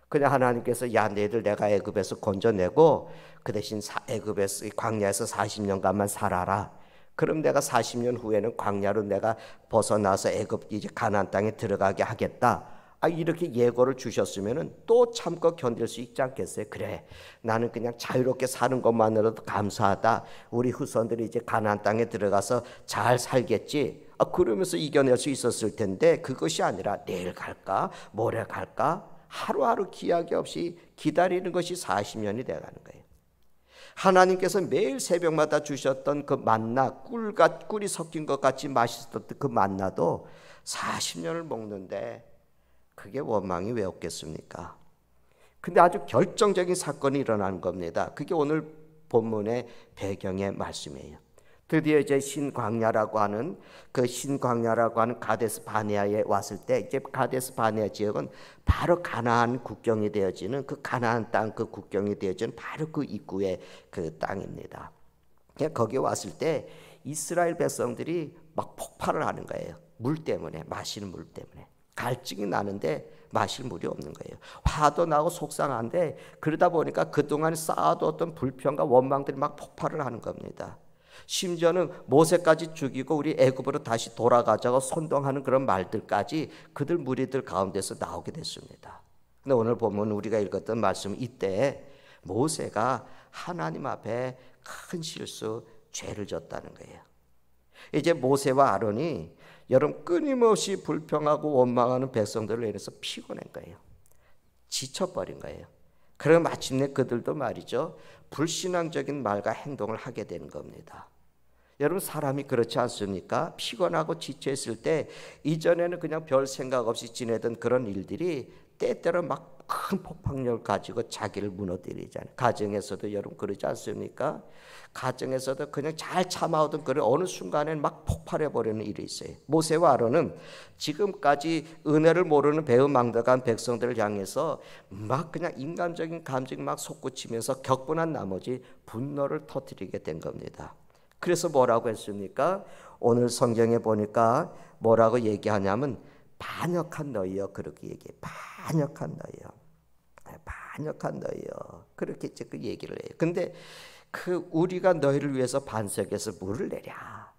그냥 하나님께서 야 너희들 내가 애굽에서 건져내고 그 대신 애굽에서 광야에서 40년간만 살아라. 그럼 내가 40년 후에는 광야로 내가 벗어나서 애굽 이제 가나안 땅에 들어가게 하겠다. 이렇게 예고를 주셨으면은 또 참고 견딜 수 있지 않겠어요? 그래, 나는 그냥 자유롭게 사는 것만으로도 감사하다. 우리 후손들이 이제 가나안 땅에 들어가서 잘 살겠지. 그러면서 이겨낼 수 있었을 텐데 그것이 아니라 내일 갈까, 모레 갈까, 하루하루 기약이 없이 기다리는 것이 40년이 돼가는 거예요. 하나님께서 매일 새벽마다 주셨던 그 만나, 꿀이 섞인 것 같이 맛있었던 그 만나도 40년을 먹는데 그게 원망이 왜 없겠습니까? 근데 아주 결정적인 사건이 일어나는 겁니다. 그게 오늘 본문의 배경의 말씀이에요. 드디어 이제 신광야라고 하는 가데스 바네아에 왔을 때, 이제 가데스 바네아 지역은 바로 가나안 국경이 되어지는 그 가나안 땅, 그 국경이 되어지는 바로 그 입구의 그 땅입니다. 거기에 왔을 때 이스라엘 백성들이 막 폭발을 하는 거예요. 물 때문에, 마시는 물 때문에 갈증이 나는데 마실 물이 없는 거예요. 화도 나고 속상한데 그러다 보니까 그동안 쌓아두었던 불평과 원망들이 막 폭발을 하는 겁니다. 심지어는 모세까지 죽이고 우리 애굽으로 다시 돌아가자고 선동하는 그런 말들까지 그들 무리들 가운데서 나오게 됐습니다. 근데 오늘 보면 우리가 읽었던 말씀, 이때 모세가 하나님 앞에 큰 실수, 죄를 졌다는 거예요. 이제 모세와 아론이 여러분 끊임없이 불평하고 원망하는 백성들을 인해서 피곤한 거예요. 지쳐버린 거예요. 그리고 마침내 그들도 말이죠, 불신앙적인 말과 행동을 하게 되는 겁니다. 여러분 사람이 그렇지 않습니까? 피곤하고 지쳐있을 때 이전에는 그냥 별 생각 없이 지내던 그런 일들이 때때로 막 큰 폭발력을 가지고 자기를 무너뜨리잖아요. 가정에서도 여러분 그러지 않습니까? 가정에서도 그냥 잘 참아오던 그런 어느 순간에 막 폭발해버리는 일이 있어요. 모세와 아론은 지금까지 은혜를 모르는 배은망덕한 백성들을 향해서 막 그냥 인간적인 감정이 막 솟구치면서 격분한 나머지 분노를 터뜨리게 된 겁니다. 그래서 뭐라고 했습니까? 오늘 성경에 보니까 뭐라고 얘기하냐면 반역한 너희여, 그렇게 얘기해. 반역한 너희여. 반역한 너희여. 그렇게 이제 그 얘기를 해요. 근데 그 우리가 너희를 위해서 반석에서 물을 내랴.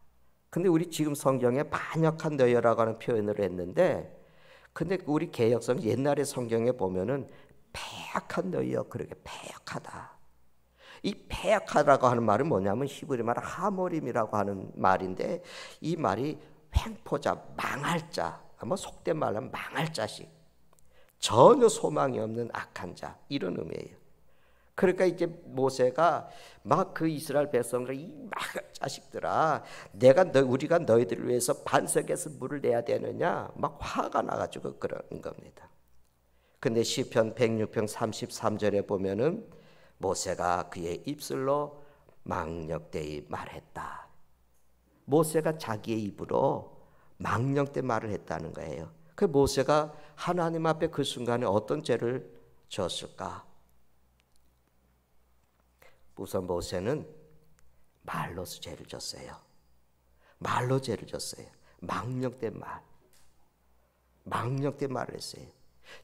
근데 우리 지금 성경에 반역한 너희여라고 하는 표현을 했는데, 근데 우리 개역성 옛날의 성경에 보면은 패역한 너희여, 그렇게 패역하다. 이 패역하다라고 하는 말은 뭐냐면 히브리 말 하모림이라고 하는 말인데, 이 말이 횡포자, 망할 자, 뭐 속된 말로 망할 자식, 전혀 소망이 없는 악한 자, 이런 의미예요. 그러니까 이제 모세가 막 그 이스라엘 백성들, 이 막 자식들아, 우리가 너희들을 위해서 반석에서 물을 내야 되느냐, 막 화가 나가지고 그러는 겁니다. 근데 시편 106편 33절에 보면은 모세가 그의 입술로 망령되이 말했다. 모세가 자기의 입으로 망령된 말을 했다는 거예요. 그 모세가 하나님 앞에 그 순간에 어떤 죄를 지었을까? 우선 모세는 말로서 죄를 졌어요. 말로 죄를 졌어요. 망령된 말. 망령된 말을 했어요.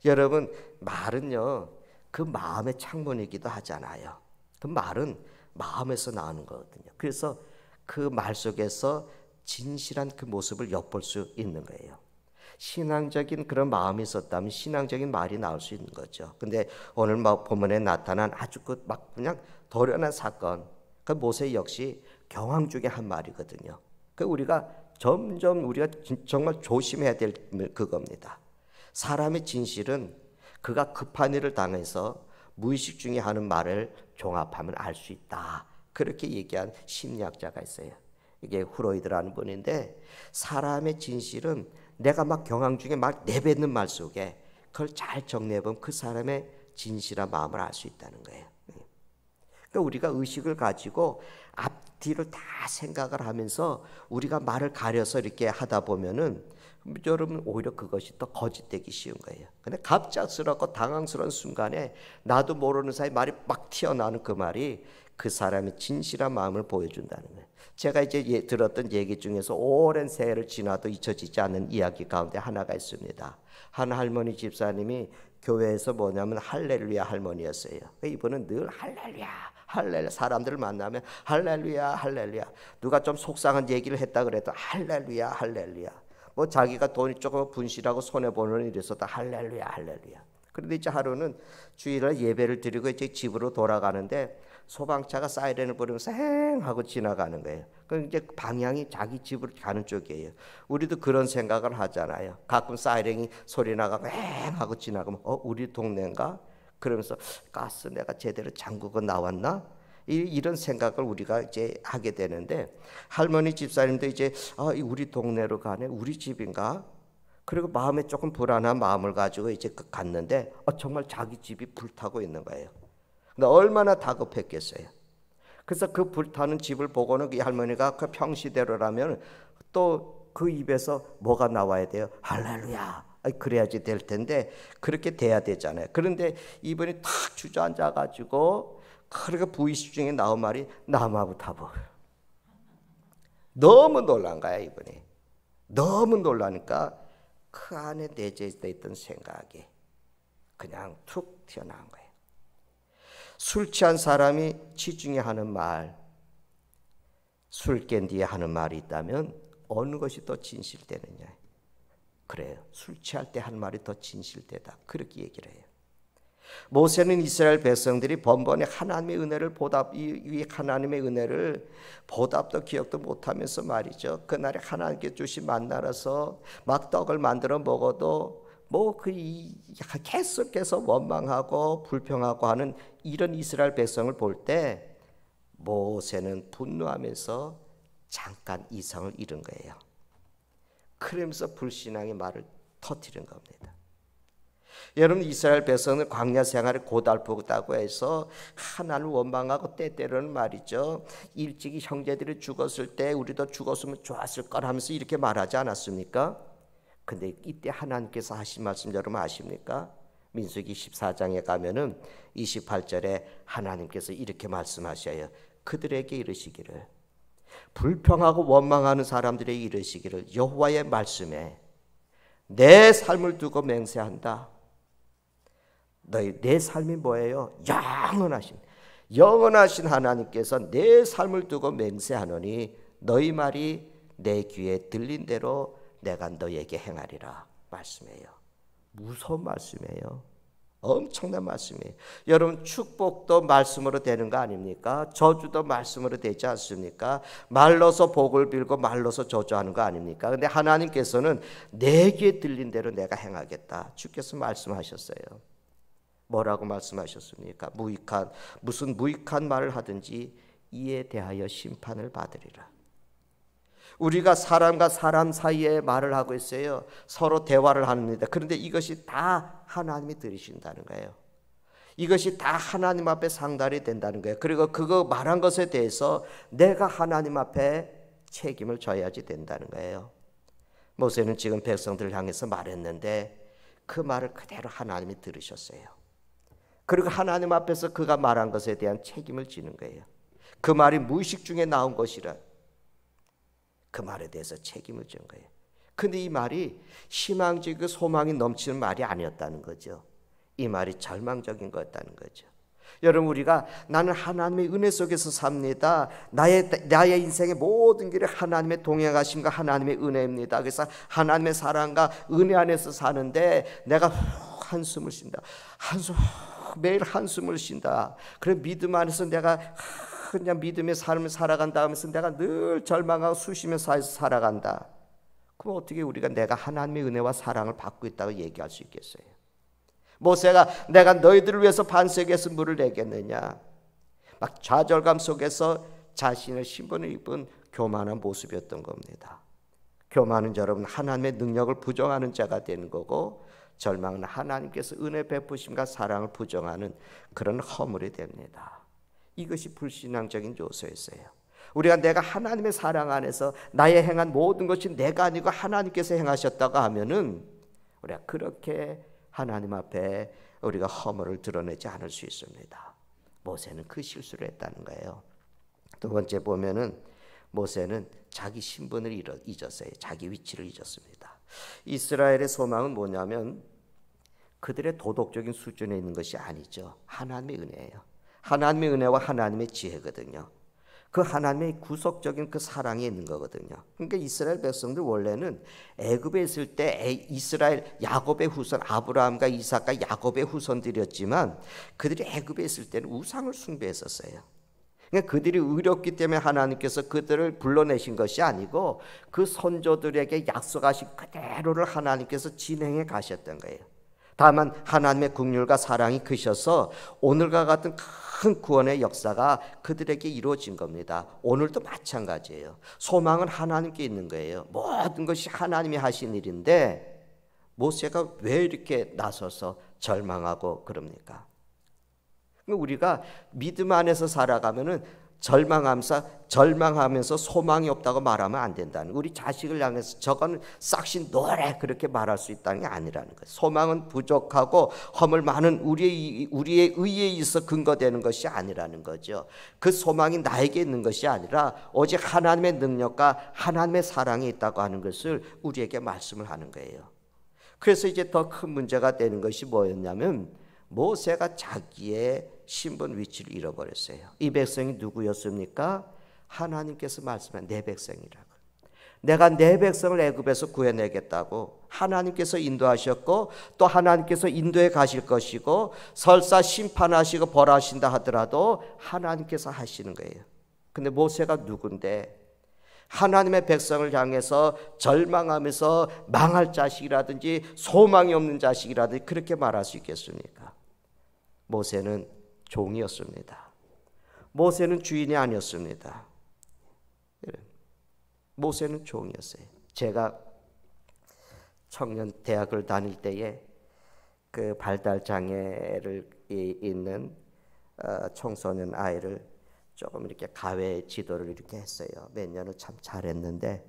여러분, 말은요, 그 마음의 창문이기도 하잖아요. 그 말은 마음에서 나오는 거거든요. 그래서 그 말 속에서 진실한 그 모습을 엿볼 수 있는 거예요. 신앙적인 그런 마음이 있었다면 신앙적인 말이 나올 수 있는 거죠. 근데 오늘 본문에 나타난 아주 막 그냥 도련한 사건, 그 모세 역시 경황 중에 한 말이거든요. 그 우리가 점점 우리가 정말 조심해야 될 그겁니다. 사람의 진실은 그가 급한 일을 당해서 무의식 중에 하는 말을 종합하면 알 수 있다. 그렇게 얘기한 심리학자가 있어요. 이게 프로이드라는 분인데, 사람의 진실은 내가 막 경황 중에 막 내뱉는 말 속에 그걸 잘 정리해보면 그 사람의 진실한 마음을 알 수 있다는 거예요. 그러니까 우리가 의식을 가지고 앞뒤를 다 생각을 하면서 우리가 말을 가려서 이렇게 하다 보면은 여러분 오히려 그것이 더 거짓되기 쉬운 거예요. 근데 갑작스럽고 당황스러운 순간에 나도 모르는 사이 말이 막 튀어나오는 그 말이 그 사람의 진실한 마음을 보여준다는 거예요. 제가 이제 들었던 얘기 중에서 오랜 세월을 지나도 잊혀지지 않는 이야기 가운데 하나가 있습니다. 한 할머니 집사님이 교회에서 뭐냐면 할렐루야 할머니였어요. 이분은 늘 할렐루야 할렐루야, 사람들을 만나면 할렐루야 할렐루야, 누가 좀 속상한 얘기를 했다 그래도 할렐루야 할렐루야, 뭐 자기가 돈이 조금 분실하고 손해보는 일이 있어도 할렐루야 할렐루야. 그런데 이제 하루는 주일날 예배를 드리고 이제 집으로 돌아가는데 소방차가 사이렌을 부르면서 행 하고 지나가는 거예요. 그럼 이제 방향이 자기 집으로 가는 쪽이에요. 우리도 그런 생각을 하잖아요. 가끔 사이렌이 소리 나가고 행 하고 지나가면 우리 동네인가? 그러면서 가스 내가 제대로 잠그고 나왔나? 이런 생각을 우리가 이제 하게 되는데, 할머니 집사님도 이제 우리 동네로 가네, 우리 집인가? 그리고 마음에 조금 불안한 마음을 가지고 이제 갔는데 정말 자기 집이 불타고 있는 거예요. 근데 얼마나 다급했겠어요. 그래서 그 불타는 집을 보고는 이 할머니가 그 평시대로라면 또 그 입에서 뭐가 나와야 돼요? 할렐루야. 그래야지 될 텐데 그렇게 돼야 되잖아요. 그런데 이분이 탁 주저앉아 가지고 그렇게 부의식 중에 나온 말이 나마부타보. 너무 놀란 거야 이분이. 너무 놀라니까 그 안에 내재되어 있던 생각이 그냥 툭 튀어나온 거예요. 술 취한 사람이 취중에 하는 말, 술 깬 뒤에 하는 말이 있다면 어느 것이 더 진실되느냐. 그래요. 술 취할 때 한 말이 더 진실되다. 그렇게 얘기를 해요. 모세는 이스라엘 백성들이 번번이 하나님의 은혜를 이 하나님의 은혜를 보답도 기억도 못하면서 말이죠. 그날에 하나님께 주신 만나라서 막 떡을 만들어 먹어도 계속해서 원망하고 불평하고 하는 이런 이스라엘 백성을 볼 때 모세는 분노하면서 잠깐 이성을 잃은 거예요. 그러면서 불신앙의 말을 터뜨린 겁니다. 여러분, 이스라엘 백성은 광야 생활을 고달프다고 해서 하나님을 원망하고 때때로는 말이죠, 일찍이 형제들이 죽었을 때 우리도 죽었으면 좋았을 걸 하면서 이렇게 말하지 않았습니까? 근데 이때 하나님께서 하신 말씀 여러분 아십니까? 민수기 14장에 가면은 28절에 하나님께서 이렇게 말씀하셔요. 그들에게 이르시기를, 불평하고 원망하는 사람들에게 이르시기를, 여호와의 말씀에 내 삶을 두고 맹세한다. 내 삶이 뭐예요? 영원하신 하나님께서 내 삶을 두고 맹세하노니 너희 말이 내 귀에 들린 대로 내가 너희에게 행하리라 말씀이에요. 무서운 말씀이에요. 엄청난 말씀이에요. 여러분, 축복도 말씀으로 되는 거 아닙니까? 저주도 말씀으로 되지 않습니까? 말로서 복을 빌고 말로서 저주하는 거 아닙니까? 근데 하나님께서는 내 귀에 들린 대로 내가 행하겠다, 주께서 말씀하셨어요. 뭐라고 말씀하셨습니까? 무슨 무익한 말을 하든지 이에 대하여 심판을 받으리라. 우리가 사람과 사람 사이에 말을 하고 있어요. 서로 대화를 합니다. 그런데 이것이 다 하나님이 들으신다는 거예요. 이것이 다 하나님 앞에 상달이 된다는 거예요. 그리고 그거 말한 것에 대해서 내가 하나님 앞에 책임을 져야지 된다는 거예요. 모세는 지금 백성들을 향해서 말했는데 그 말을 그대로 하나님이 들으셨어요. 그리고 하나님 앞에서 그가 말한 것에 대한 책임을 지는 거예요. 그 말이 무의식 중에 나온 것이라 그 말에 대해서 책임을 진 거예요. 근데 이 말이 희망적이고 소망이 넘치는 말이 아니었다는 거죠. 이 말이 절망적인 거였다는 거죠. 여러분, 우리가 나는 하나님의 은혜 속에서 삽니다. 나의 인생의 모든 길이 하나님의 동행하심과 하나님의 은혜입니다. 그래서 하나님의 사랑과 은혜 안에서 사는데 내가 한숨을 쉰다. 매일 한숨을 쉰다. 그래 믿음 안에서 내가 그냥 믿음의 삶을 살아간다 하면서 내가 늘 절망하고 수시며 살아간다. 그럼 어떻게 우리가 내가 하나님의 은혜와 사랑을 받고 있다고 얘기할 수 있겠어요? 모세가 내가 너희들을 위해서 반석에서 물을 내겠느냐, 막 좌절감 속에서 자신의 신분을 입은 교만한 모습이었던 겁니다. 교만은 여러분 하나님의 능력을 부정하는 자가 되는 거고, 절망은 하나님께서 은혜 베푸심과 사랑을 부정하는 그런 허물이 됩니다. 이것이 불신앙적인 요소였어요. 우리가 내가 하나님의 사랑 안에서 나의 행한 모든 것이 내가 아니고 하나님께서 행하셨다고 하면은 우리가 그렇게 하나님 앞에 우리가 허물을 드러내지 않을 수 있습니다. 모세는 그 실수를 했다는 거예요. 두 번째 보면은 모세는 자기 신분을 잊었어요. 자기 위치를 잊었습니다. 이스라엘의 소망은 뭐냐면 그들의 도덕적인 수준에 있는 것이 아니죠. 하나님의 은혜예요. 하나님의 은혜와 하나님의 지혜거든요. 그 하나님의 구속적인 그 사랑이 있는 거거든요. 그러니까 이스라엘 백성들 원래는 애굽에 있을 때 이스라엘 야곱의 후손 아브라함과 이삭과 야곱의 후손들이었지만 그들이 애굽에 있을 때는 우상을 숭배했었어요. 그러니까 그들이 의롭기 때문에 하나님께서 그들을 불러내신 것이 아니고 그 선조들에게 약속하신 그대로를 하나님께서 진행해 가셨던 거예요. 다만 하나님의 긍휼과 사랑이 크셔서 오늘과 같은 큰 구원의 역사가 그들에게 이루어진 겁니다. 오늘도 마찬가지예요. 소망은 하나님께 있는 거예요. 모든 것이 하나님이 하신 일인데 모세가 왜 이렇게 나서서 절망하고 그럽니까? 우리가 믿음 안에서 살아가면은 절망하면서 소망이 없다고 말하면 안 된다는 거예요. 우리 자식을 향해서 저거는 싹신 노래 그렇게 말할 수 있다는 게 아니라는 거예요. 소망은 부족하고 허물 많은 우리의 의에 있어 근거되는 것이 아니라는 거죠. 그 소망이 나에게 있는 것이 아니라 오직 하나님의 능력과 하나님의 사랑이 있다고 하는 것을 우리에게 말씀을 하는 거예요. 그래서 이제 더 큰 문제가 되는 것이 뭐였냐면 모세가 자기의 신분 위치를 잃어버렸어요. 이 백성이 누구였습니까? 하나님께서 말씀한 내 백성이라고. 내가 내 백성을 애굽에서 구해내겠다고 하나님께서 인도하셨고 또 하나님께서 인도해 가실 것이고 설사 심판하시고 벌하신다 하더라도 하나님께서 하시는 거예요. 근데 모세가 누군데 하나님의 백성을 향해서 절망하면서 망할 자식이라든지 소망이 없는 자식이라든지 그렇게 말할 수 있겠습니까? 모세는 종이었습니다. 모세는 주인이 아니었습니다. 모세는 종이었어요. 제가 청년 대학을 다닐 때에 그 발달 장애를 있는 청소년 아이를 조금 이렇게 가외 지도를 이렇게 했어요. 몇 년을 참 잘했는데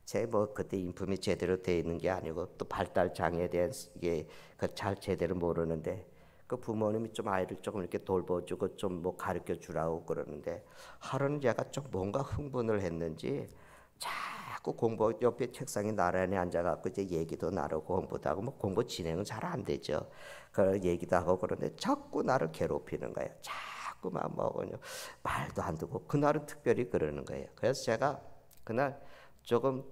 제 뭐 그때 인품이 제대로 돼 있는 게 아니고 또 발달 장애에 대한 이게 잘 제대로 모르는데 그 부모님이 좀 아이를 조금 이렇게 돌봐주고 좀 뭐 가르쳐 주라고 그러는데 하루는 얘가 좀 뭔가 흥분을 했는지 자꾸 공부 옆에 책상에 나란히 앉아갖고 이제 얘기도 나누고 공부도 하고 뭐 공부 진행은 잘 안 되죠. 그 얘기도 하고 그러는데 자꾸 나를 괴롭히는 거예요. 자꾸만 먹으냐 말도 안 듣고 그날은 특별히 그러는 거예요. 그래서 제가 그날 조금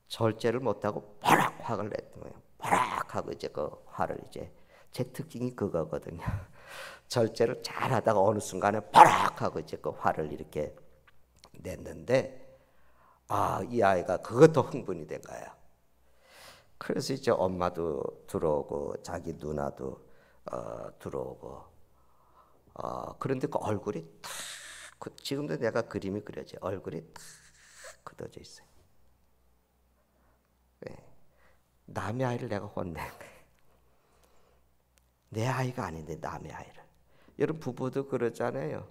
절제를 못하고 버럭 화를 냈던 거예요. 버럭 하고 이제 그 화를 이제 제 특징이 그거거든요. 절제를 잘하다가 어느 순간에 버럭 하고 이제 그 화를 이렇게 냈는데 이 아이가 그것도 흥분이 된 거야. 그래서 이제 엄마도 들어오고 자기 누나도 들어오고 그런데 그 얼굴이 탁 지금도 내가 그림이 그려져. 얼굴이 탁 굳어져 있어요. 네. 남의 아이를 내가 혼낸 거예요. 내 아이가 아닌데 남의 아이를. 여러분 부부도 그러잖아요.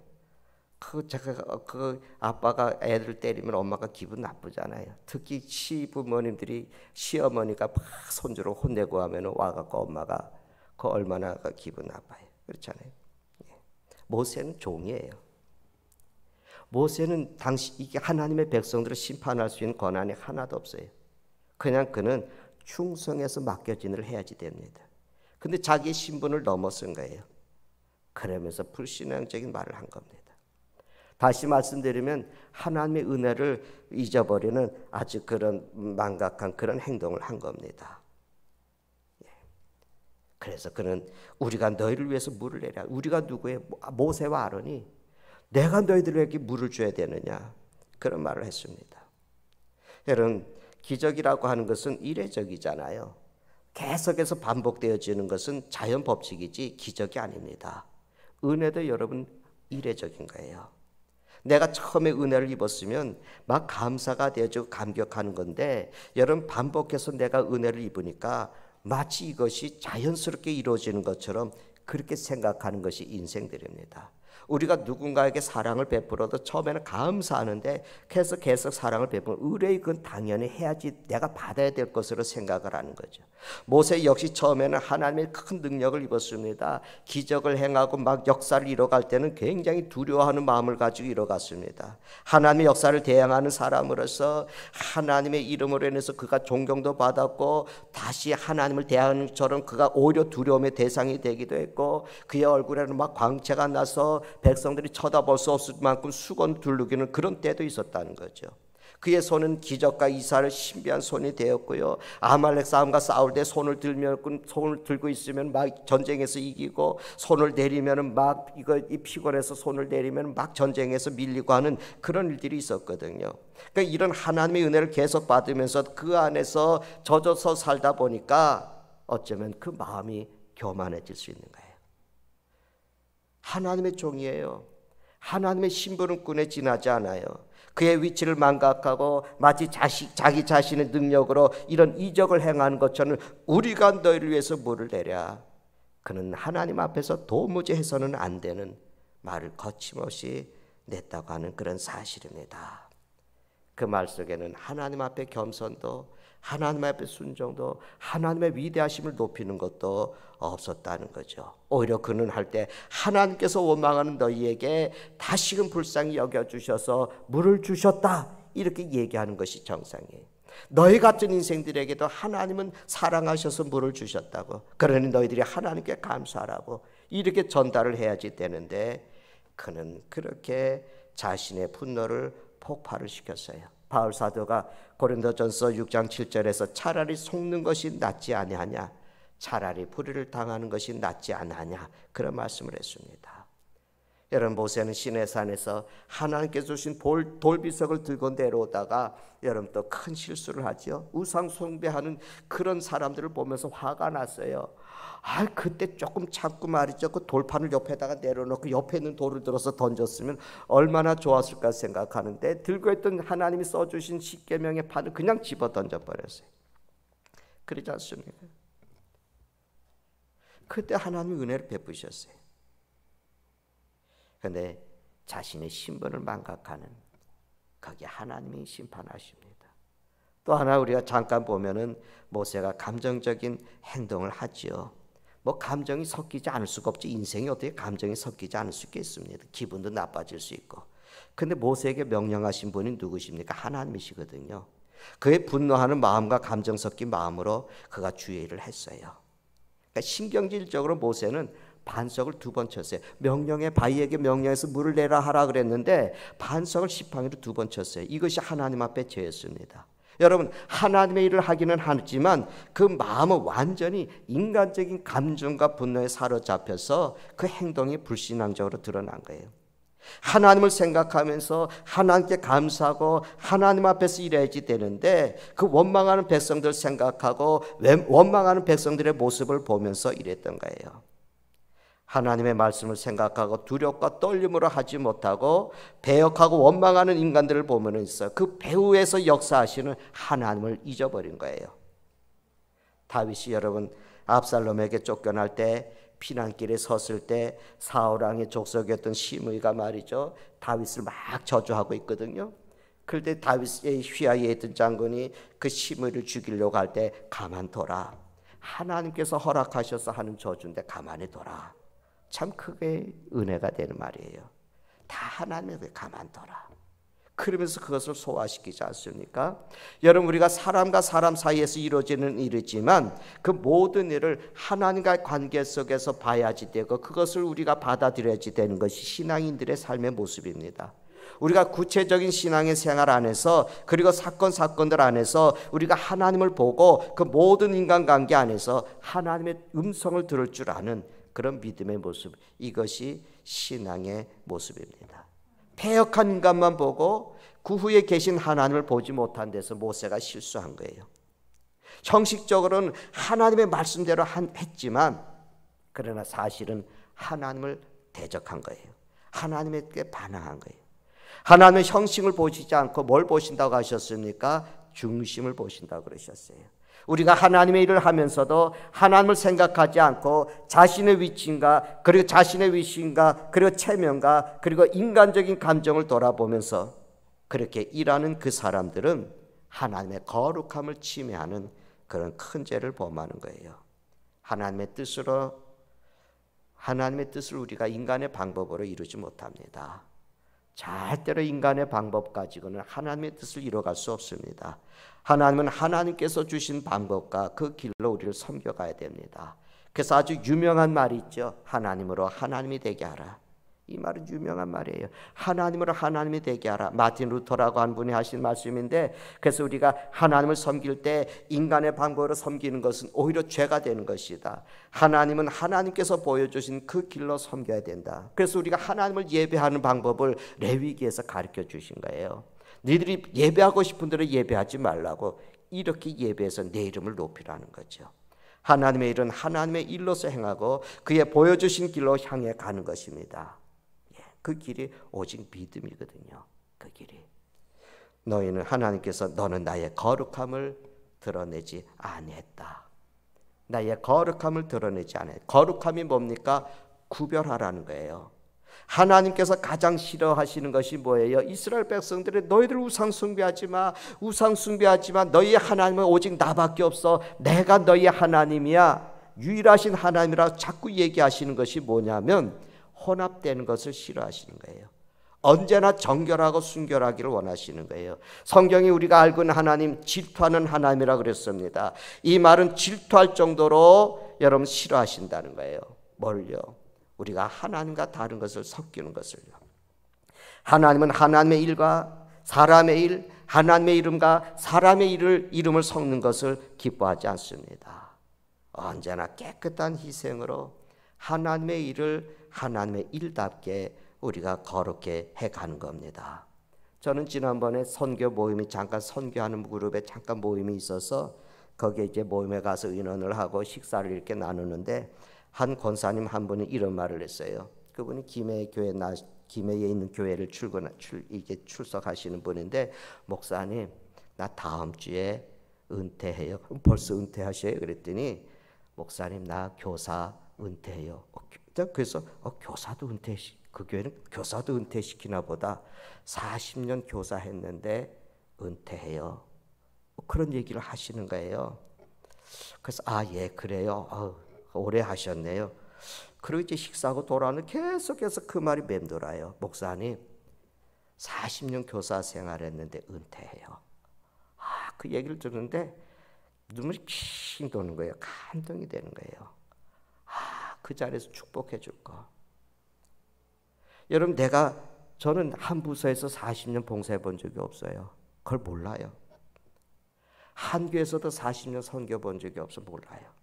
그 아빠가 애를 때리면 엄마가 기분 나쁘잖아요. 특히 시부모님들이 시어머니가 막 손주를 혼내고 하면 와갖고 엄마가 그 얼마나 기분 나빠요. 그렇잖아요. 모세는 종이에요. 모세는 이게 하나님의 백성들을 심판할 수 있는 권한이 하나도 없어요. 그냥 그는 충성해서 맡겨진 일을 해야지 됩니다. 근데 자기의 신분을 넘어선 거예요. 그러면서 불신앙적인 말을 한 겁니다. 다시 말씀드리면 하나님의 은혜를 잊어버리는 아주 그런 망각한 그런 행동을 한 겁니다. 그래서 그는 우리가 너희를 위해서 물을 내라. 우리가 누구예요? 모세와 아론이 내가 너희들에게 물을 줘야 되느냐 그런 말을 했습니다. 여러분 기적이라고 하는 것은 이례적이잖아요. 계속해서 반복되어지는 것은 자연 법칙이지 기적이 아닙니다. 은혜도 여러분 이례적인 거예요. 내가 처음에 은혜를 입었으면 막 감사가 되어지고 감격하는 건데 여러분 반복해서 내가 은혜를 입으니까 마치 이것이 자연스럽게 이루어지는 것처럼 그렇게 생각하는 것이 인생들입니다. 우리가 누군가에게 사랑을 베풀어도 처음에는 감사하는데 계속 사랑을 베푸면 의뢰의 그건 당연히 해야지 내가 받아야 될 것으로 생각을 하는 거죠. 모세 역시 처음에는 하나님의 큰 능력을 입었습니다. 기적을 행하고 막 역사를 이뤄갈 때는 굉장히 두려워하는 마음을 가지고 이뤄갔습니다. 하나님의 역사를 대항하는 사람으로서 하나님의 이름으로 인해서 그가 존경도 받았고 다시 하나님을 대하는 것처럼 그가 오히려 두려움의 대상이 되기도 했고 그의 얼굴에는 막 광채가 나서 백성들이 쳐다볼 수 없을 만큼 수건을 두르기는 그런 때도 있었다는 거죠. 그의 손은 기적과 이사를 신비한 손이 되었고요. 아말렉 싸움과 싸울 때 손을 들고 있으면 막 전쟁에서 이기고 손을 내리면은 막 이 피곤해서 손을 내리면 막 전쟁에서 밀리고 하는 그런 일들이 있었거든요. 그러니까 이런 하나님의 은혜를 계속 받으면서 그 안에서 젖어서 살다 보니까 어쩌면 그 마음이 교만해질 수 있는 거예요. 하나님의 종이에요. 하나님의 신분은 꾼에 지나지 않아요. 그의 위치를 망각하고 마치 자기 자신의 능력으로 이런 이적을 행하는 것처럼 우리가 너희를 위해서 물을 내랴. 그는 하나님 앞에서 도무지 해서는 안 되는 말을 거침없이 냈다고 하는 그런 사실입니다. 그 말 속에는 하나님 앞에 겸손도 하나님 앞에 순종도 하나님의 위대하심을 높이는 것도 없었다는 거죠. 오히려 그는 할 때 하나님께서 원망하는 너희에게 다시금 불쌍히 여겨주셔서 물을 주셨다 이렇게 얘기하는 것이 정상이에요. 너희 같은 인생들에게도 하나님은 사랑하셔서 물을 주셨다고, 그러니 너희들이 하나님께 감사하라고 이렇게 전달을 해야지 되는데 그는 그렇게 자신의 분노를 폭발을 시켰어요. 바울 사도가 고린도전서 6장 7절에서 차라리 속는 것이 낫지 아니하냐, 차라리 불의를 당하는 것이 낫지 않으냐 그런 말씀을 했습니다. 여러분 모세는 시내산에서 하나님께서 주신 돌비석을 들고 내려오다가 여러분 또 큰 실수를 하죠. 우상 숭배하는 그런 사람들을 보면서 화가 났어요. 그때 조금 참고 말이죠. 그 돌판을 옆에다가 내려놓고 옆에 있는 돌을 들어서 던졌으면 얼마나 좋았을까 생각하는데 들고 있던 하나님이 써주신 십계명의 판을 그냥 집어 던져버렸어요. 그러지 않습니까? 그때 하나님이 은혜를 베푸셨어요. 그런데 자신의 신분을 망각하는 거기에 하나님이 심판하십니다. 또 하나 우리가 잠깐 보면은 모세가 감정적인 행동을 하지요. 뭐 감정이 섞이지 않을 수가 없지. 인생이 어떻게 감정이 섞이지 않을 수 있겠습니까? 기분도 나빠질 수 있고. 근데 모세에게 명령하신 분이 누구십니까? 하나님이시거든요. 그의 분노하는 마음과 감정 섞인 마음으로 그가 주의를 했어요. 그러니까 신경질적으로 모세는 반석을 2번 쳤어요. 명령에 바위에게 명령해서 물을 내라 하라 그랬는데 반석을 지팡이로 2번 쳤어요. 이것이 하나님 앞에 죄였습니다. 여러분, 하나님의 일을 하기는 하지만 그 마음은 완전히 인간적인 감정과 분노에 사로잡혀서 그 행동이 불신앙적으로 드러난 거예요. 하나님을 생각하면서 하나님께 감사하고 하나님 앞에서 일해야지 되는데 그 원망하는 백성들 생각하고 원망하는 백성들의 모습을 보면서 일했던 거예요. 하나님의 말씀을 생각하고 두렵고 떨림으로 하지 못하고 배역하고 원망하는 인간들을 보면 있어요. 그 배후에서 역사하시는 하나님을 잊어버린 거예요. 다윗이 여러분 압살롬에게 쫓겨날 때 피난길에 섰을 때 사울왕의 족속이었던 시므이가 말이죠, 다윗을 막 저주하고 있거든요. 그럴 때 다윗의 휘하에 있던 장군이 그 시므이를 죽이려고 할 때 가만둬라, 하나님께서 허락하셔서 하는 저주인데 가만히 둬라. 참 크게 은혜가 되는 말이에요. 다 하나님의 가만둬라. 그러면서 그것을 소화시키지 않습니까? 여러분, 우리가 사람과 사람 사이에서 이루어지는 일이지만 그 모든 일을 하나님과의 관계 속에서 봐야지 되고 그것을 우리가 받아들여야지 되는 것이 신앙인들의 삶의 모습입니다. 우리가 구체적인 신앙의 생활 안에서 그리고 사건들 안에서 우리가 하나님을 보고 그 모든 인간관계 안에서 하나님의 음성을 들을 줄 아는 그런 믿음의 모습, 이것이 신앙의 모습입니다. 패역한 인간만 보고 그 후에 계신 하나님을 보지 못한 데서 모세가 실수한 거예요. 형식적으로는 하나님의 말씀대로 했지만 그러나 사실은 하나님을 대적한 거예요. 하나님에게 반항한 거예요. 하나님의 형식을 보시지 않고 뭘 보신다고 하셨습니까? 중심을 보신다고 그러셨어요. 우리가 하나님의 일을 하면서도 하나님을 생각하지 않고 자신의 위치인가 그리고 자신의 위치인가 그리고 체면과 그리고 인간적인 감정을 돌아보면서 그렇게 일하는 그 사람들은 하나님의 거룩함을 침해하는 그런 큰 죄를 범하는 거예요. 하나님의 뜻을 우리가 인간의 방법으로 이루지 못합니다. 절대로 인간의 방법 가지고는 하나님의 뜻을 이뤄갈 수 없습니다. 하나님은 하나님께서 주신 방법과 그 길로 우리를 섬겨가야 됩니다. 그래서 아주 유명한 말이 있죠. 하나님으로 하나님이 되게 하라. 이 말은 유명한 말이에요. 하나님으로 하나님이 되게 하라. 마틴 루터라고 한 분이 하신 말씀인데, 그래서 우리가 하나님을 섬길 때 인간의 방법으로 섬기는 것은 오히려 죄가 되는 것이다. 하나님은 하나님께서 보여주신 그 길로 섬겨야 된다. 그래서 우리가 하나님을 예배하는 방법을 레위기에서 가르쳐 주신 거예요. 너희들이 예배하고 싶은 대로 예배하지 말라고, 이렇게 예배해서 내 이름을 높이라는 거죠. 하나님의 일은 하나님의 일로서 행하고 그의 보여주신 길로 향해 가는 것입니다. 그 길이 오직 믿음이거든요. 그 길이. 너희는 하나님께서 너는 나의 거룩함을 드러내지 아니했다. 나의 거룩함을 드러내지 아니했다. 거룩함이 뭡니까? 구별하라는 거예요. 하나님께서 가장 싫어하시는 것이 뭐예요? 이스라엘 백성들이 너희들 우상 숭배하지 마. 우상 숭배하지 마. 너희 하나님은 오직 나밖에 없어. 내가 너희 하나님이야. 유일하신 하나님이라 자꾸 얘기하시는 것이 뭐냐면 혼합되는 것을 싫어하시는 거예요. 언제나 정결하고 순결하기를 원하시는 거예요. 성경이 우리가 알고 있는 하나님, 질투하는 하나님이라 그랬습니다. 이 말은 질투할 정도로 여러분 싫어하신다는 거예요. 뭘요? 우리가 하나님과 다른 것을 섞이는 것을요. 하나님은 하나님의 일과 사람의 일, 하나님의 이름과 사람의 이름을 섞는 것을 기뻐하지 않습니다. 언제나 깨끗한 희생으로 하나님의 일을 하나님의 일답게 우리가 거룩게 해가는 겁니다. 저는 지난번에 선교 모임이 잠깐 선교하는 그룹에 잠깐 모임이 있어서 거기에 이제 모임에 가서 의논을 하고 식사를 이렇게 나누는데 한 권사님 한 분이 이런 말을 했어요. 그분이 김해에 있는 교회를 출석하시는 분인데, 목사님 나 다음 주에 은퇴해요. 벌써 은퇴하셔요? 그랬더니 목사님 나 교사 은퇴해요. 그래서 교사도 그 교회는 교사도 은퇴시키나 보다. 40년 교사했는데 은퇴해요. 그런 얘기를 하시는 거예요. 그래서 예 그래요. 오래 하셨네요. 그리고 이제 식사하고 돌아오는 계속해서 그 말이 맴돌아요. 목사님 40년 교사 생활했는데 은퇴해요. 그 얘기를 듣는데 눈물이 킹 도는 거예요. 감동이 되는 거예요. 그 자리에서 축복해 줄 거. 여러분 저는 한 부서에서 40년 봉사해 본 적이 없어요. 그걸 몰라요. 한 교회에서도 40년 선교 본 적이 없어 몰라요.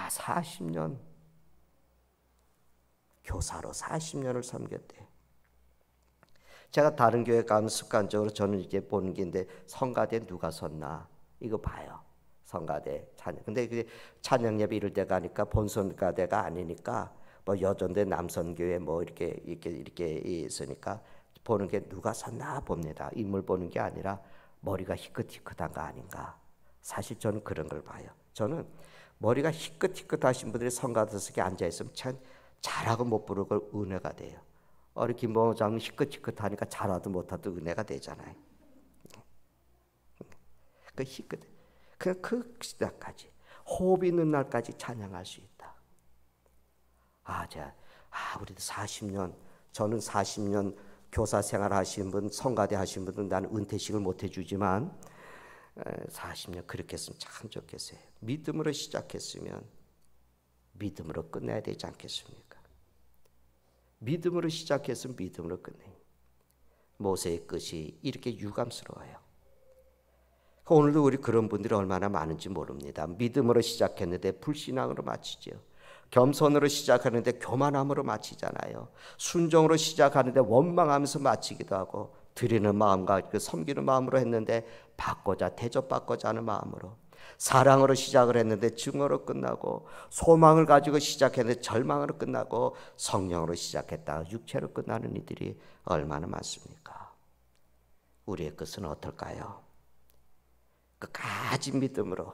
40년 교사로 40년을 섬겼대. 제가 다른 교회 가면 습관적으로 저는 이제 보는 게 있는데 성가대 누가 섰나 이거 봐요. 성가대 찬양. 근데 그 찬양 예배 이럴 때 가니까 본선가대가 아니니까 뭐 여전대 남선교회 뭐 이렇게 있으니까 보는 게 누가 섰나 봅니다. 인물 보는 게 아니라 머리가 희끗희끗한가 아닌가. 사실 저는 그런 걸 봐요. 저는 머리가 희끗희끗하신 분들이 성가대석에 앉아 있으면 참 잘하고 못 부르고 은혜가 돼요. 우리 김봉호 장로님 희끗희끗하니까 잘하도 못하도 은혜가 되잖아요. 그 희끗, 그 시대까지 호흡 있는 날까지 찬양할 수 있다. 우리도 40년, 저는 40년 교사 생활 하신 분, 성가대 하신 분은 나는 은퇴식을 못 해주지만 40년 그렇게 했으면 참 좋겠어요. 믿음으로 시작했으면 믿음으로 끝내야 되지 않겠습니까? 믿음으로 시작해서 믿음으로 끝내. 모세의 끝이 이렇게 유감스러워요. 오늘도 우리 그런 분들이 얼마나 많은지 모릅니다. 믿음으로 시작했는데 불신앙으로 마치죠. 겸손으로 시작하는데 교만함으로 마치잖아요. 순종으로 시작하는데 원망하면서 마치기도 하고, 드리는 마음과 그 섬기는 마음으로 했는데 받고자 대접받고자 하는 마음으로, 사랑으로 시작을 했는데 증오로 끝나고, 소망을 가지고 시작했는데 절망으로 끝나고, 성령으로 시작했다가 육체로 끝나는 이들이 얼마나 많습니까? 우리의 끝은 어떨까요? 끝까지 믿음으로,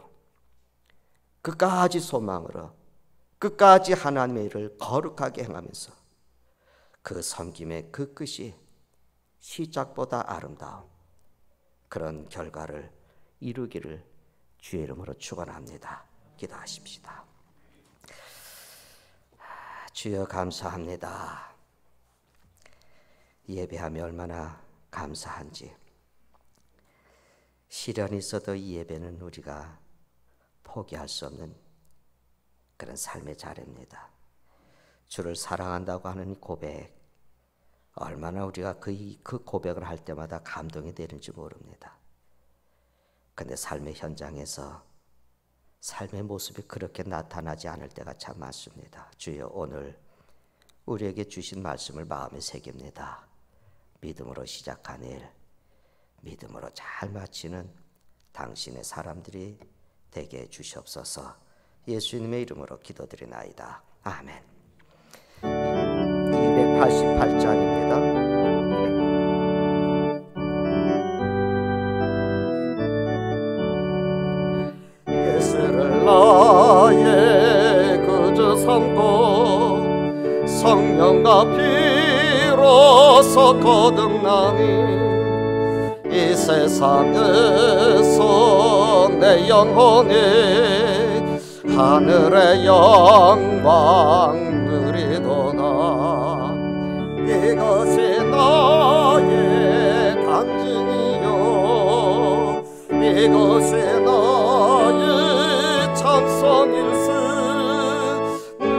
끝까지 소망으로, 끝까지 하나님의 일을 거룩하게 행하면서 그 섬김의 그 끝이 시작보다 아름다운 그런 결과를 이루기를 주의 이름으로 축원합니다. 기도하십시다. 주여 감사합니다. 예배하며 얼마나 감사한지. 시련이 있어도 이 예배는 우리가 포기할 수 없는 그런 삶의 자리입니다. 주를 사랑한다고 하는 고백, 얼마나 우리가 그 고백을 할 때마다 감동이 되는지 모릅니다. 근데 삶의 현장에서 삶의 모습이 그렇게 나타나지 않을 때가 참 많습니다. 주여, 오늘 우리에게 주신 말씀을 마음에 새깁니다. 믿음으로 시작한 일, 믿음으로 잘 마치는 당신의 사람들이 되게 해 주시옵소서. 예수님의 이름으로 기도드리나이다. 아멘. 288장입니다. 예수를 나의 구주 삼고 성령과 피로서 거듭나니 이 세상에서 내 영혼이 하늘의 영광 누리도다. 이것이 나의 간증이요, 이것이 나의 찬송일세.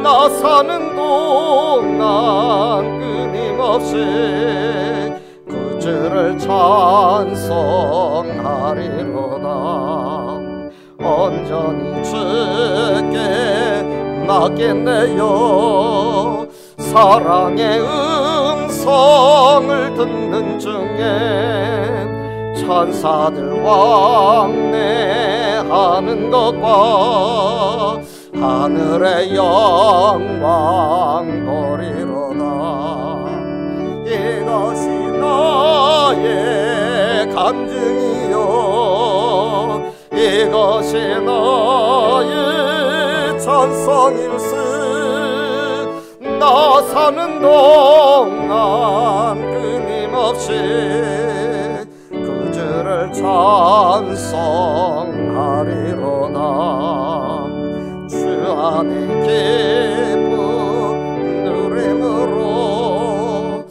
나 사는 동안 끊임없이 구주를 찬송하리로다. 온전히 주께 맡겠네요. 사랑의 음성을 듣는 중에 천사들 왕래하는 것과 하늘의 영광 보리로다. 이것이 나의 간증이요, 이것이 나의 찬송일세. 나 사는 동안 끊임없이 그 주를 찬송하리로다. 주 안에 기쁨 누림으로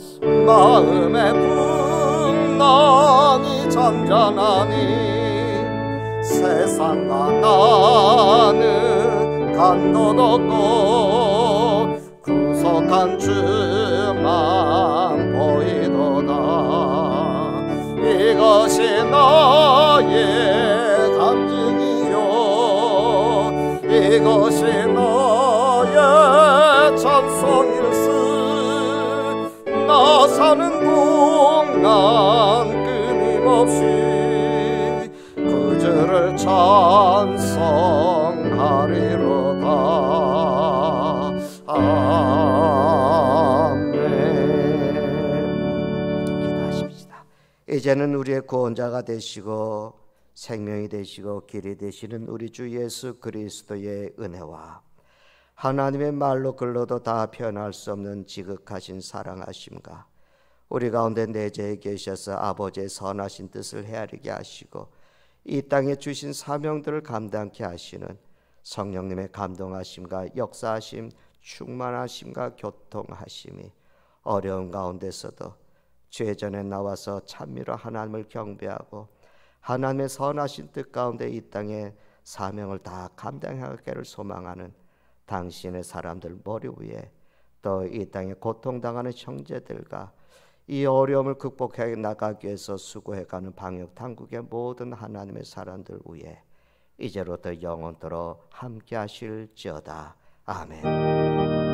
마음의 풍랑이 잔잔하니 세상과 나는 간도 없고 구속한 주만 보이도다. 이것이 나의 간증이요 이것이 나의 찬송일세. 나 사는 동안 끊임없이 그 주를 찬송하리로다. 아멘. 기도하십시다. 이제는 우리의 구원자가 되시고 생명이 되시고 길이 되시는 우리 주 예수 그리스도의 은혜와 하나님의 말로 글로도 다 표현할 수 없는 지극하신 사랑하심과 우리 가운데 내재해 계셔서 아버지의 선하신 뜻을 헤아리게 하시고 이 땅에 주신 사명들을 감당케 하시는 성령님의 감동하심과 역사하심, 충만하심과 교통하심이 어려운 가운데서도 죄 전에 나와서 찬미로 하나님을 경배하고 하나님의 선하신 뜻 가운데 이 땅에 사명을 다 감당하기를 소망하는 당신의 사람들 머리 위에 또 이 땅에 고통당하는 형제들과 이 어려움을 극복해 나가기 위해서 수고해가는 방역 당국의 모든 하나님의 사람들 위에 이제로부터 영원토록 함께 하실지어다. 아멘.